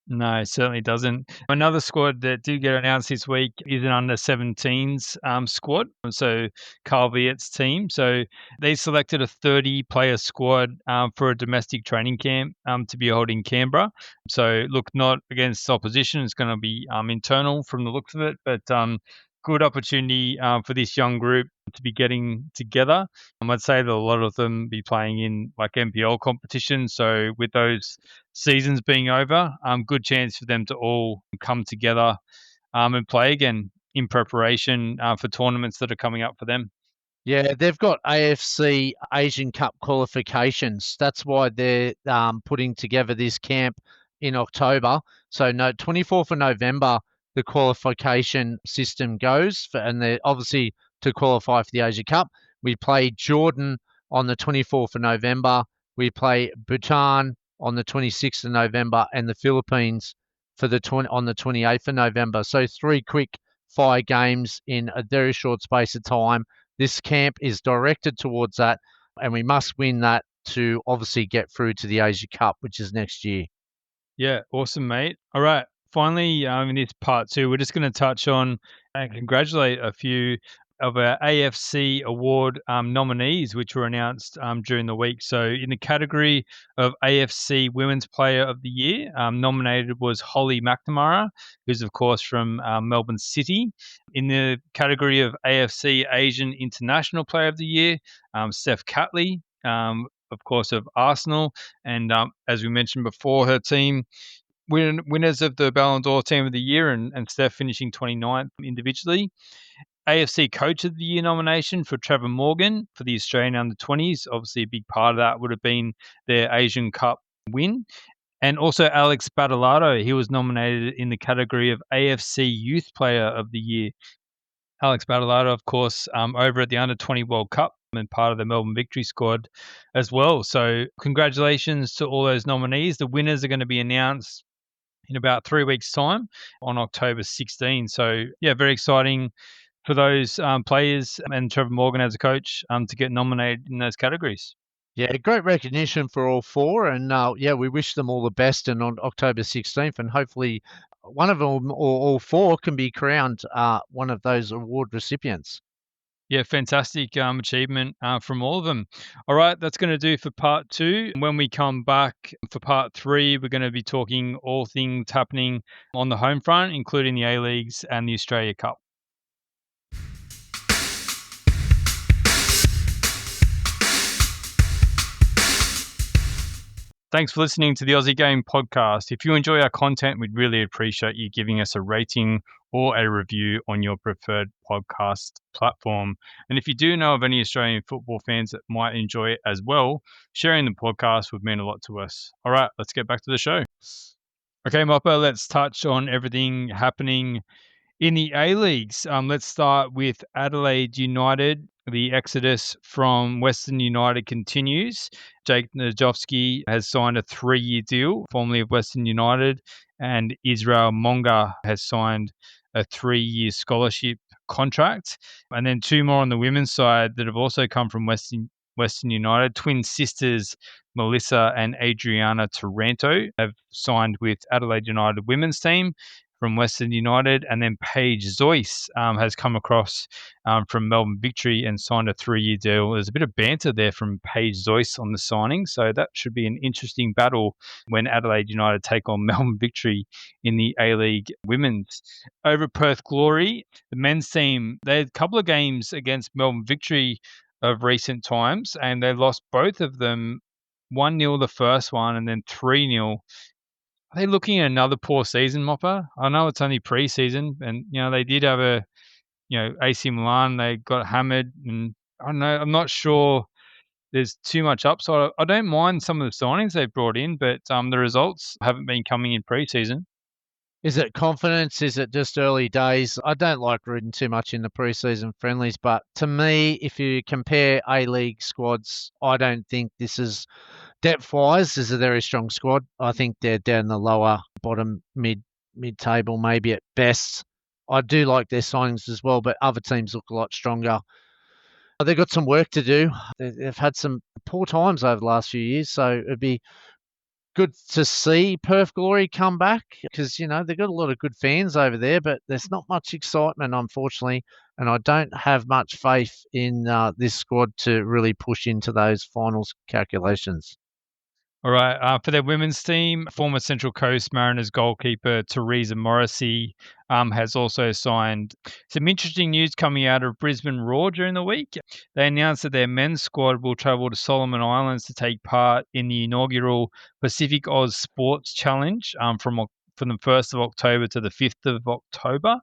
No, it certainly doesn't. Another squad that did get announced this week is an under 17s squad. So Carl Viet's team. So they selected a 30-player squad for a domestic training camp to be held in Canberra. So look, not against opposition. It's going to be internal from the looks of it, but good opportunity for this young group to be getting together. I'd say that a lot of them be playing in like NPL competitions. So with those seasons being over, good chance for them to all come together and play again in preparation for tournaments that are coming up for them. Yeah, they've got AFC Asian Cup qualifications. That's why they're putting together this camp in October. So no, 24th of November, the qualification system goes, and they're obviously to qualify for the Asia Cup. We play Jordan on the 24th of November. We play Bhutan on the 26th of November, and the Philippines for on the 28th of November. So 3 quick fire games in a very short space of time. This camp is directed towards that, and we must win that to obviously get through to the Asia Cup, which is next year. Yeah, awesome, mate. All right. Finally, in this part two, we're just going to touch on and congratulate a few of our AFC award nominees, which were announced during the week. So, in the category of AFC Women's Player of the Year, nominated was Holly McNamara, who's, of course, from Melbourne City. In the category of AFC Asian International Player of the Year, Steph Catley, of course, of Arsenal. And as we mentioned before, her team winners of the Ballon d'Or Team of the Year, and Steph finishing 29th individually. AFC Coach of the Year nomination for Trevor Morgan for the Australian under-20s. Obviously, a big part of that would have been their Asian Cup win. And also Alex Badalado, he was nominated in the category of AFC Youth Player of the Year. Alex Badalado, of course, over at the Under-20 World Cup and part of the Melbourne Victory squad as well. So congratulations to all those nominees. The winners are going to be announced in about 3 weeks' time on October 16. So, yeah, very exciting for those players and Trevor Morgan as a coach to get nominated in those categories. Yeah, great recognition for all four, and yeah, we wish them all the best. And on October 16th, and hopefully one of them or all four can be crowned one of those award recipients. Yeah, fantastic achievement from all of them. All right, that's going to do for part two. When we come back for part three, we're going to be talking all things happening on the home front, including the A-Leagues and the Australia Cup. Thanks for listening to the Aussie Game Podcast. If you enjoy our content, we'd really appreciate you giving us a rating or a review on your preferred podcast platform. And if you do know of any Australian football fans that might enjoy it as well, sharing the podcast would mean a lot to us. All right, let's get back to the show. Okay, Mopper, let's touch on everything happening in the A-Leagues. Let's start with Adelaide United. The exodus from Western United continues. Jake Najovsky has signed a 3-year deal, formerly of Western United, and Israel Monga has signed a 3-year scholarship contract. And then two more on the women's side that have also come from Western United. Twin sisters Melissa and Adriana Taranto have signed with Adelaide United women's team from Western United, and then Paige Zoyce has come across from Melbourne Victory and signed a 3-year deal. There's a bit of banter there from Paige Zoyce on the signing, so that should be an interesting battle when Adelaide United take on Melbourne Victory in the A-League Women's. Over at Perth Glory, the men's team, they had a couple of games against Melbourne Victory of recent times, and they lost both of them 1-0 the first one and then 3-0. Are they looking at another poor season, Mopper? I know it's only pre-season, and they did have AC Milan. They got hammered, and I don't know. I'm not sure there's too much upside. I don't mind some of the signings they've brought in, but the results haven't been coming in pre-season. Is it confidence? Is it just early days? I don't like reading too much in the preseason friendlies, but to me, if you compare A-League squads, I don't think this is depth-wise. This is a very strong squad. I think they're down the lower bottom mid-table, maybe at best. I do like their signings as well, but other teams look a lot stronger. They've got some work to do. They've had some poor times over the last few years, so it'd be good to see Perth Glory come back because, they've got a lot of good fans over there, but there's not much excitement, unfortunately, and I don't have much faith in this squad to really push into those finals calculations. All right. For their women's team, former Central Coast Mariners goalkeeper Teresa Morrissey has also signed. Some interesting news coming out of Brisbane Roar during the week. They announced that their men's squad will travel to Solomon Islands to take part in the inaugural Pacific Oz Sports Challenge from the 1st of October to the 5th of October.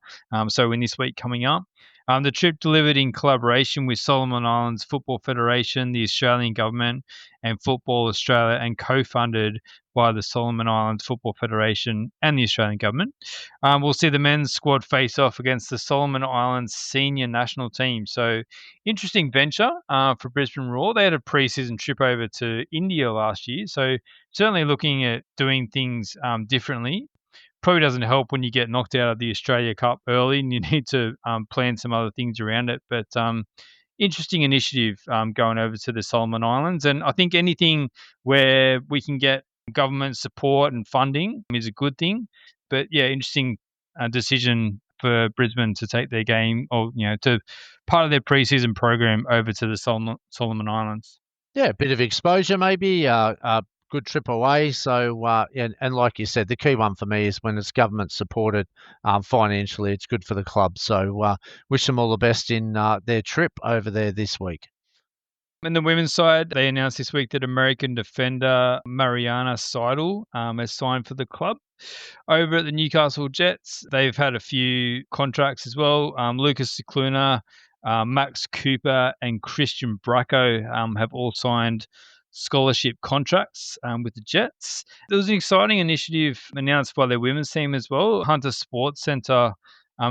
So in this week coming up. The trip delivered in collaboration with Solomon Islands Football Federation, the Australian Government, and Football Australia, and co-funded by the Solomon Islands Football Federation and the Australian Government. We'll see the men's squad face off against the Solomon Islands senior national team. So, interesting venture for Brisbane Roar. They had a pre-season trip over to India last year, so certainly looking at doing things differently. Probably doesn't help when you get knocked out of the Australia Cup early and you need to plan some other things around it. But interesting initiative going over to the Solomon Islands. And I think anything where we can get government support and funding is a good thing. But yeah, interesting decision for Brisbane to take their game or, to part of their preseason program over to the Solomon Islands. Yeah, a bit of exposure maybe, good trip away. So, and like you said, the key one for me is when it's government supported financially, it's good for the club. So wish them all the best in their trip over there this week. In the women's side, they announced this week that American defender Mariana Seidel has signed for the club. Over at the Newcastle Jets, they've had a few contracts as well. Lucas Cicluna, Max Cooper, and Christian Bracco have all signed scholarship contracts with the Jets. There was an exciting initiative announced by their women's team as well. Hunter Sports Centre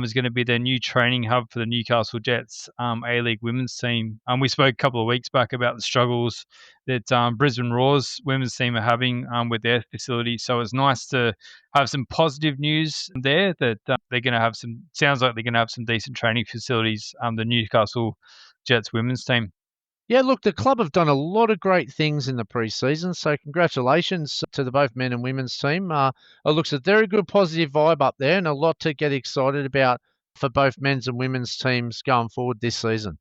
is going to be their new training hub for the Newcastle Jets A-League women's team. We spoke a couple of weeks back about the struggles that Brisbane Roar's women's team are having with their facility. So it's nice to have some positive news there that they're going to have sounds like they're going to have some decent training facilities, the Newcastle Jets women's team. Yeah, look, the club have done a lot of great things in the pre-season, so congratulations to the both men and women's team. It looks a very good positive vibe up there and a lot to get excited about for both men's and women's teams going forward this season.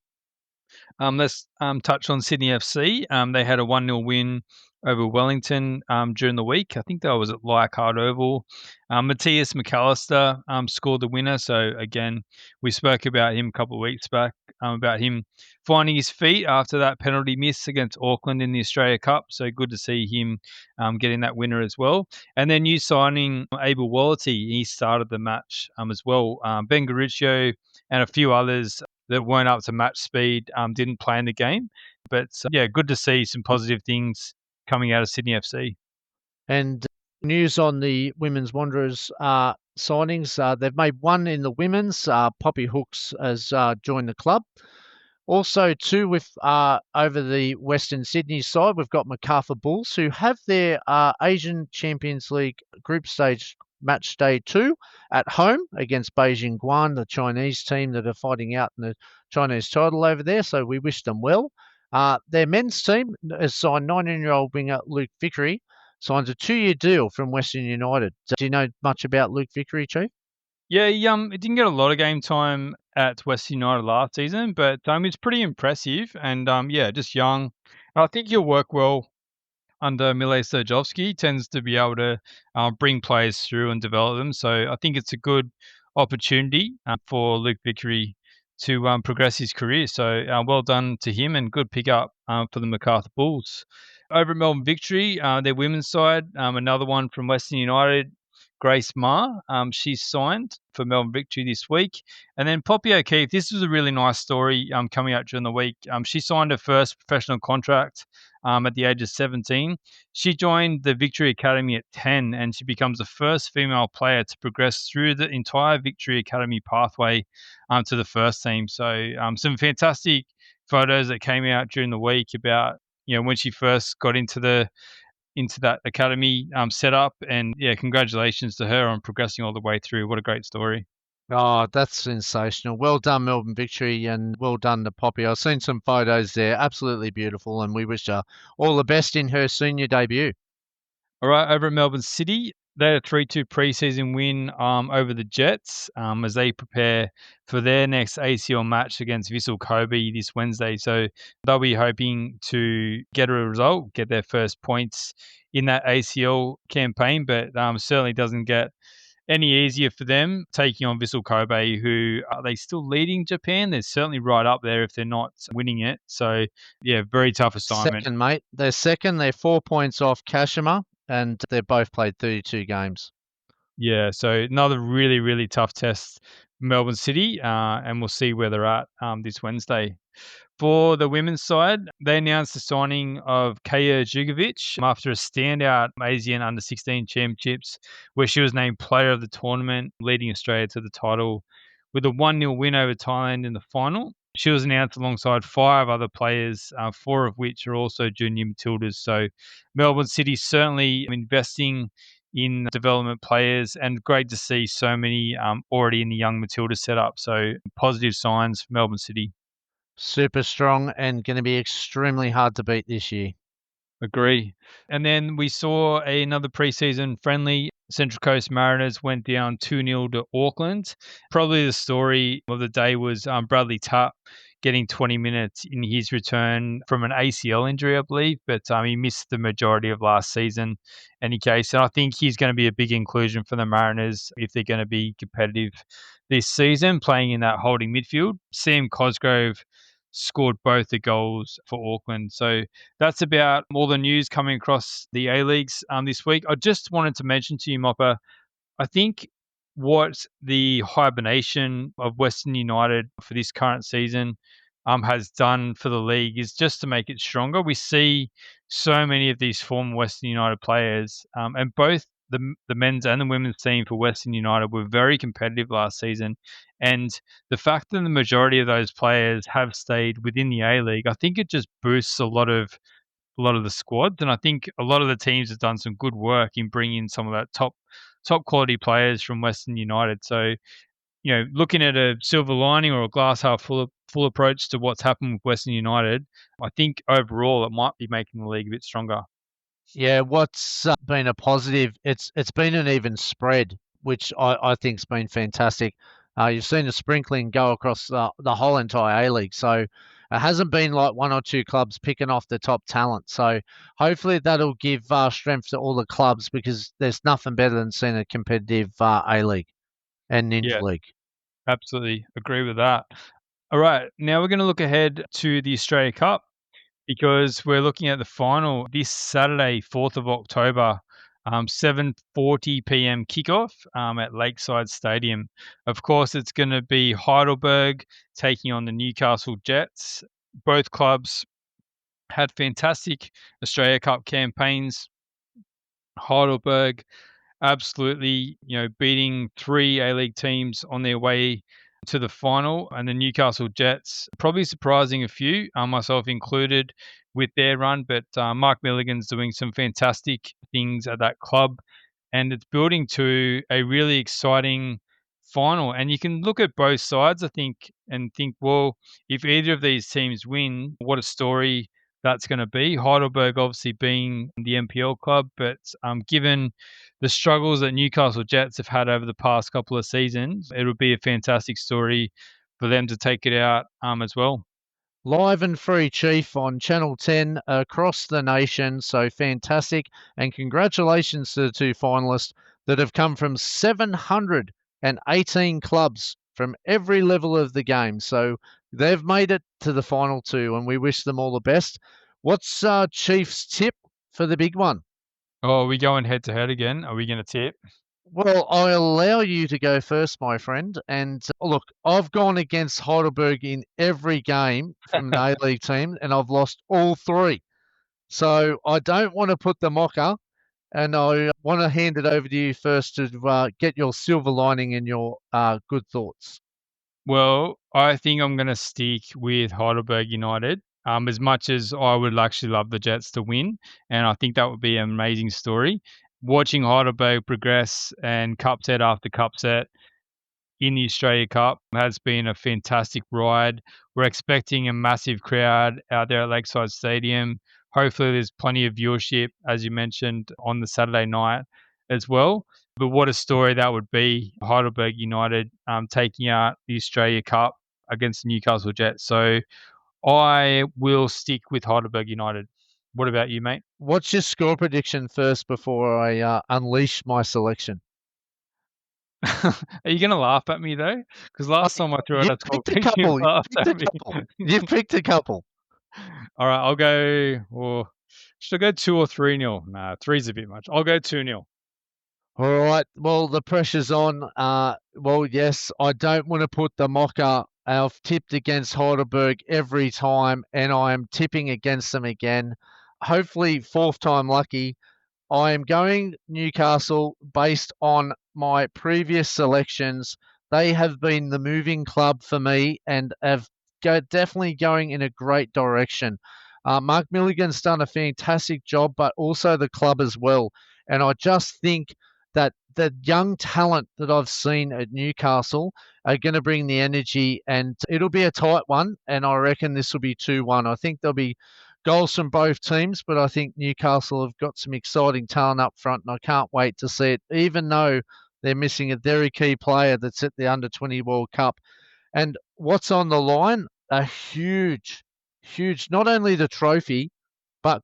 Let's touch on Sydney FC. They had a 1-0 win over Wellington during the week. I think that was at Leichhardt Oval. Matthias McAllister scored the winner. So again, we spoke about him a couple of weeks back, about him finding his feet after that penalty miss against Auckland in the Australia Cup. So good to see him getting that winner as well. And then new signing Abel Wallity, he started the match as well. Ben Garuccio and a few others that weren't up to match speed didn't play in the game. But yeah, good to see some positive things coming out of Sydney FC. And news on the Women's Wanderers signings. They've made one in the women's. Poppy Hooks has joined the club. Also, too, with over the Western Sydney side, we've got Macarthur Bulls, who have their Asian Champions League group stage match day 2 at home against Beijing Guan, the Chinese team that are fighting out in the Chinese title over there. So we wish them well. Their men's team has signed 19-year-old winger Luke Vickery, signs a 2-year deal from Western United. Do you know much about Luke Vickery, Chief? Yeah, he didn't get a lot of game time at Western United last season, but it's pretty impressive and yeah, just young. I think he'll work well under Mile Serjovski. Tends to be able to bring players through and develop them. So I think it's a good opportunity for Luke Vickery to progress his career. So well done to him and good pick up for the Macarthur Bulls. Over at Melbourne Victory, their women's side, another one from Western United, Grace Ma. She's signed for Melbourne Victory this week. And then Poppy O'Keefe, this was a really nice story coming out during the week. She signed her first professional contract at the age of 17. She joined the Victory Academy at 10, and she becomes the first female player to progress through the entire Victory Academy pathway to the first team. So some fantastic photos that came out during the week about when she first got into that academy setup, and yeah, congratulations to her on progressing all the way through. What a great story. Oh, that's sensational. Well done, Melbourne Victory, and well done to Poppy. I've seen some photos there. Absolutely beautiful, and we wish her all the best in her senior debut. All right, over at Melbourne City, they had a 3-2 preseason win over the Jets as they prepare for their next ACL match against Vissel Kobe this Wednesday. So they'll be hoping to get a result, get their first points in that ACL campaign, but certainly doesn't get any easier for them taking on Vissel Kobe, who are they still leading Japan? They're certainly right up there if they're not winning it. So yeah, very tough assignment. Second, mate. They're second. They're 4 points off Kashima, and they've both played 32 games. Yeah, so another really, really tough test, Melbourne City, and we'll see where they're at this Wednesday. For the women's side, they announced the signing of Kaya Jugovic after a standout Asian Under-16 Championships, where she was named Player of the Tournament, leading Australia to the title with a 1-0 win over Thailand in the final. She was announced alongside 5 other players, 4 of which are also junior Matildas. So Melbourne City certainly investing in development players, and great to see so many already in the young Matilda setup. So positive signs for Melbourne City. Super strong and going to be extremely hard to beat this year. Agree. And then we saw another preseason friendly. Central Coast Mariners went down 2-0 to Auckland. Probably the story of the day was Bradley Tutt getting 20 minutes in his return from an ACL injury, I believe, but he missed the majority of last season in any case. And I think he's going to be a big inclusion for the Mariners if they're going to be competitive this season, playing in that holding midfield. Sam Cosgrove scored both the goals for Auckland. So that's about all the news coming across the A-Leagues this week. I just wanted to mention to you, Mopper, I think what the hibernation of Western United for this current season has done for the league is just to make it stronger. We see so many of these former Western United players, and both the men's and the women's team for Western United were very competitive last season. And the fact that the majority of those players have stayed within the A-League, I think it just boosts a lot of the squads, and I think a lot of the teams have done some good work in bringing some of that top quality players from Western United. So, looking at a silver lining or a glass half full approach to what's happened with Western United, I think overall it might be making the league a bit stronger. Yeah, what's been a positive, it's been an even spread, which I think's been fantastic. You've seen the sprinkling go across the whole entire A-League. So It hasn't been like one or two clubs picking off the top talent. So hopefully that'll give strength to all the clubs, because there's nothing better than seeing a competitive A-League and Ninja Yeah, League. absolutely agree with that. All right, now we're going to look ahead to the Australia Cup, because we're looking at the final this Saturday, 4th of October, 7:40 p.m. kickoff at Lakeside Stadium. Of course, it's going to be Heidelberg taking on the Newcastle Jets. Both clubs had fantastic Australia Cup campaigns. Heidelberg absolutely, beating three A-League teams on their way to the final, and the Newcastle Jets probably surprising a few, myself included, with their run. But Mark Milligan's doing some fantastic things at that club, and it's building to a really exciting final. And you can look at both sides, I think, and think, well, if either of these teams win, what a story that's going to be. Heidelberg obviously being the NPL club, but given the struggles that Newcastle Jets have had over the past couple of seasons, it would be a fantastic story for them to take it out as well. Live and free, Chief, on Channel 10 across the nation. So fantastic. And congratulations to the two finalists that have come from 718 clubs from every level of the game. So they've made it to the final two, and we wish them all the best. What's Chief's tip for the big one? Oh, are we going head to head again? Are we going to tip? Well, I'll allow you to go first, my friend. And look, I've gone against Heidelberg in every game from the A-League team, and I've lost all three. So I don't want to put the mocker, and I want to hand it over to you first to get your silver lining and your good thoughts. Well, I think I'm going to stick with Heidelberg United. As much as I would actually love the Jets to win, and I think that would be an amazing story. Watching Heidelberg progress and cup set after cup set in the Australia Cup has been a fantastic ride. We're expecting a massive crowd out there at Lakeside Stadium. Hopefully, there's plenty of viewership, as you mentioned, on the Saturday night as well. But what a story that would be, Heidelberg United taking out the Australia Cup against the Newcastle Jets. So I will stick with Heidelberg United. What about you, mate? What's your score prediction first before I unleash my selection? Are you going to laugh at me, though? Because last time I threw out You've a picked a topic, you couple. You've laughed picked a at me. couple. You've picked a couple. All right, I'll go. Or should I go 2 or 3-0? Nah, three's a bit much. I'll go 2-0. All right. Well, the pressure's on. Well, yes, I don't want to put the mocker. I've tipped against Heidelberg every time, and I am tipping against them again. Hopefully, fourth time lucky. I am going Newcastle based on my previous selections. They have been the moving club for me and have definitely going in a great direction. Mark Milligan's done a fantastic job, but also the club as well. And I just think that the young talent that I've seen at Newcastle are going to bring the energy, and it'll be a tight one. And I reckon this will be 2-1. I think there'll be goals from both teams, but I think Newcastle have got some exciting talent up front, and I can't wait to see it, even though they're missing a very key player that's at the Under-20 World Cup. And what's on the line? A huge, huge, not only the trophy, but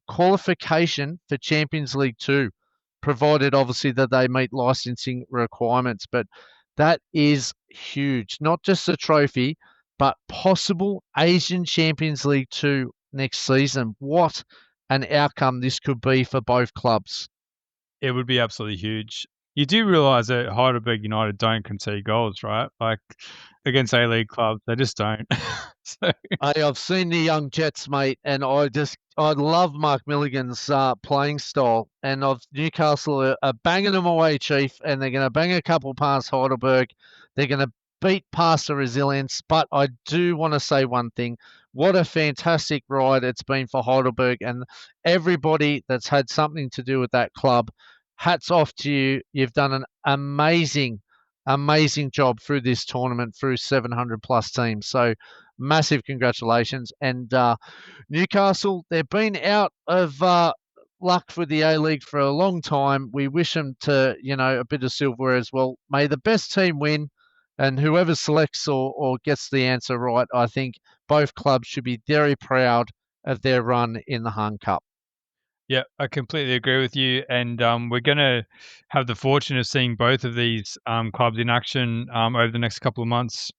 qualification for Champions League 2, provided obviously that they meet licensing requirements. But that is huge. Not just a trophy, but possible Asian Champions League 2 next season. What an outcome this could be for both clubs. It would be absolutely huge. You do realise that Heidelberg United don't concede goals, right? Like against A-League clubs, they just don't. So Hey, I've seen the young Jets, mate, and I love Mark Milligan's playing style. And Newcastle are banging them away, Chief, and they're going to bang a couple past Heidelberg. They're going to beat past the resilience. But I do want to say one thing. What a fantastic ride it's been for Heidelberg and everybody that's had something to do with that club. Hats off to you. You've done an amazing, amazing job through this tournament, through 700 plus teams. So massive congratulations. And Newcastle, they've been out of luck for the A-League for a long time. We wish them to, a bit of silverware as well. May the best team win. And whoever selects or gets the answer right, I think both clubs should be very proud of their run in the Hung Cup. Yeah, I completely agree with you. And we're going to have the fortune of seeing both of these clubs in action over the next couple of months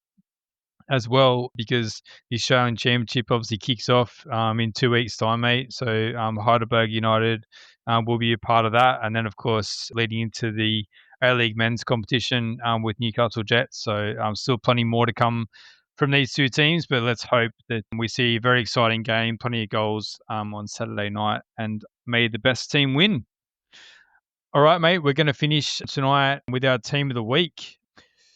as well, because the Australian Championship obviously kicks off in 2 weeks' time, mate. So Heidelberg United will be a part of that. And then, of course, leading into the A-League men's competition with Newcastle Jets. So still plenty more to come from these two teams, but let's hope that we see a very exciting game, plenty of goals on Saturday night, and may the best team win. All right, mate, we're going to finish tonight with our team of the week.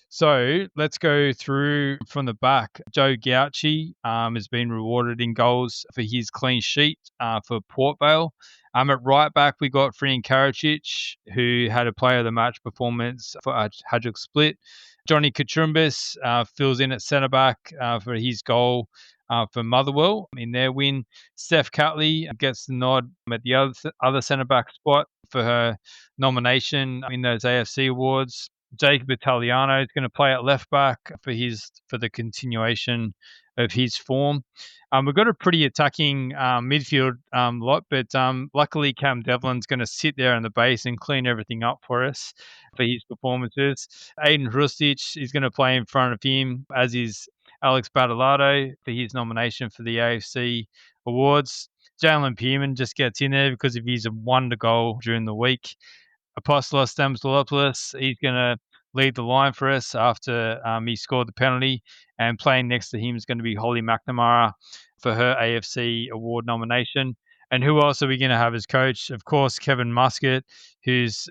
So let's go through from the back. Joe Gauci has been rewarded in goals for his clean sheet for Port Vale. At right back, we got Frian Karacic, who had a player of the match performance for Hajduk Split. Johnny Kachumbis fills in at centre back for his goal for Motherwell in their win. Steph Catley gets the nod at the other centre back spot for her nomination in those AFC awards. Jacob Italiano is going to play at left back for the continuation of his form. We've got a pretty attacking midfield lot, but luckily Cam Devlin's going to sit there on the base and clean everything up for us for his performances. Aiden Hrustic is going to play in front of him, as is Alex Badalado for his nomination for the AFC awards. Jalen Pearman just gets in there because of his wonder goal during the week. Apostolos Stamstolopoulos, he's going to lead the line for us after he scored the penalty. And playing next to him is going to be Holly McNamara for her AFC award nomination. And who else are we going to have as coach? Of course, Kevin Muscat, who's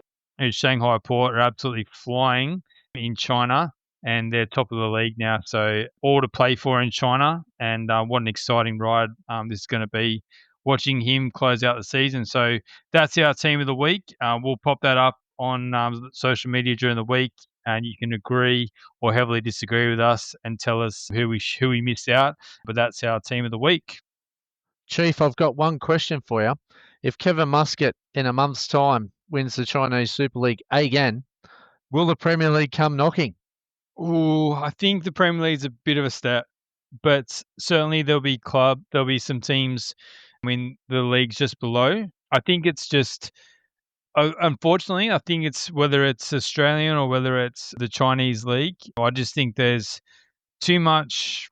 Shanghai Port are absolutely flying in China, and they're top of the league now. So all to play for in China, and what an exciting ride this is going to be, watching him close out the season. So that's our team of the week. We'll pop that up on social media during the week, and you can agree or heavily disagree with us and tell us who we missed out. But that's our team of the week. Chief, I've got one question for you. If Kevin Muscat in a month's time wins the Chinese Super League again, will the Premier League come knocking? Oh, I think the Premier League's a bit of a step, but certainly there'll be some teams in the leagues just below. I think it's just, unfortunately, I think it's whether it's Australian or whether it's the Chinese league. I just think there's too much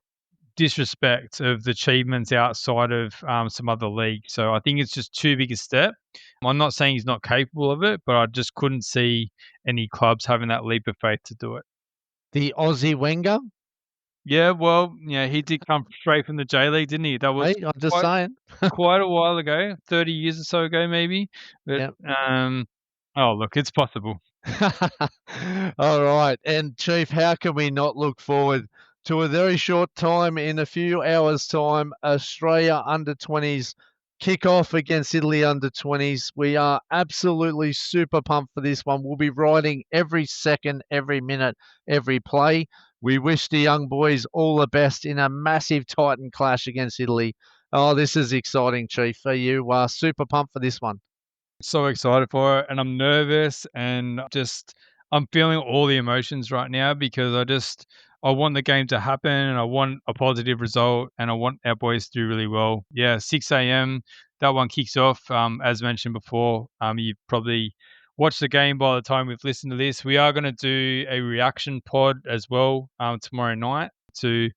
disrespect of the achievements outside of some other league. So I think it's just too big a step. I'm not saying he's not capable of it, but I just couldn't see any clubs having that leap of faith to do it. The Aussie Wenger? Yeah, well, yeah, he did come straight from the J League, didn't he? That was Hey, I'm just saying. quite a while ago, 30 years or so ago, maybe. But Yep. oh, look, it's possible. All right. And Chief, how can we not look forward to a very short time, in a few hours' time, Australia under 20s kick off against Italy under 20s. We are absolutely super pumped for this one. We'll be riding every second, every minute, every play. We wish the young boys all the best in a massive Titan clash against Italy. Oh, this is exciting, Chief. Are you super pumped for this one? So excited for it, and I'm nervous, and I'm feeling all the emotions right now because I want the game to happen, and I want a positive result, and I want our boys to do really well. Yeah, 6 a.m. That one kicks off. As mentioned before, you've probably watched the game by the time we've listened to this. We are going to do a reaction pod as well tomorrow night to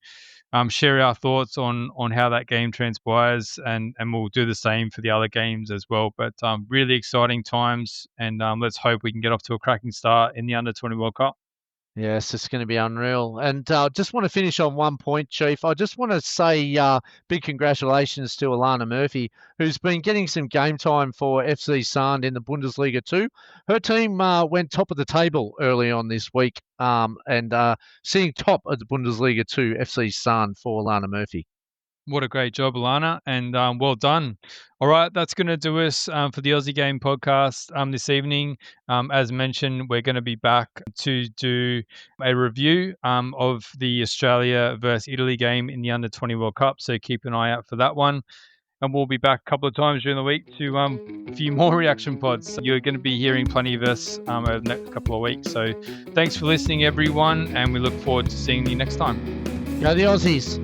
share our thoughts on how that game transpires, and we'll do the same for the other games as well. But really exciting times, and let's hope we can get off to a cracking start in the Under 20 World Cup. Yes, it's going to be unreal. And just want to finish on one point, Chief. I just want to say big congratulations to Alana Murphy, who's been getting some game time for FC Sand in the Bundesliga too. Her team went top of the table early on this week, and seeing top of the Bundesliga too, FC Sand for Alana Murphy. What a great job, Alana, and well done. All right, that's going to do us for the Aussie Game Podcast this evening. As mentioned, we're going to be back to do a review of the Australia versus Italy game in the Under 20 World Cup, so keep an eye out for that one. and we'll be back a couple of times during the week to a few more reaction pods. You're going to be hearing plenty of us over the next couple of weeks. So thanks for listening, everyone, and we look forward to seeing you next time. Go the Aussies.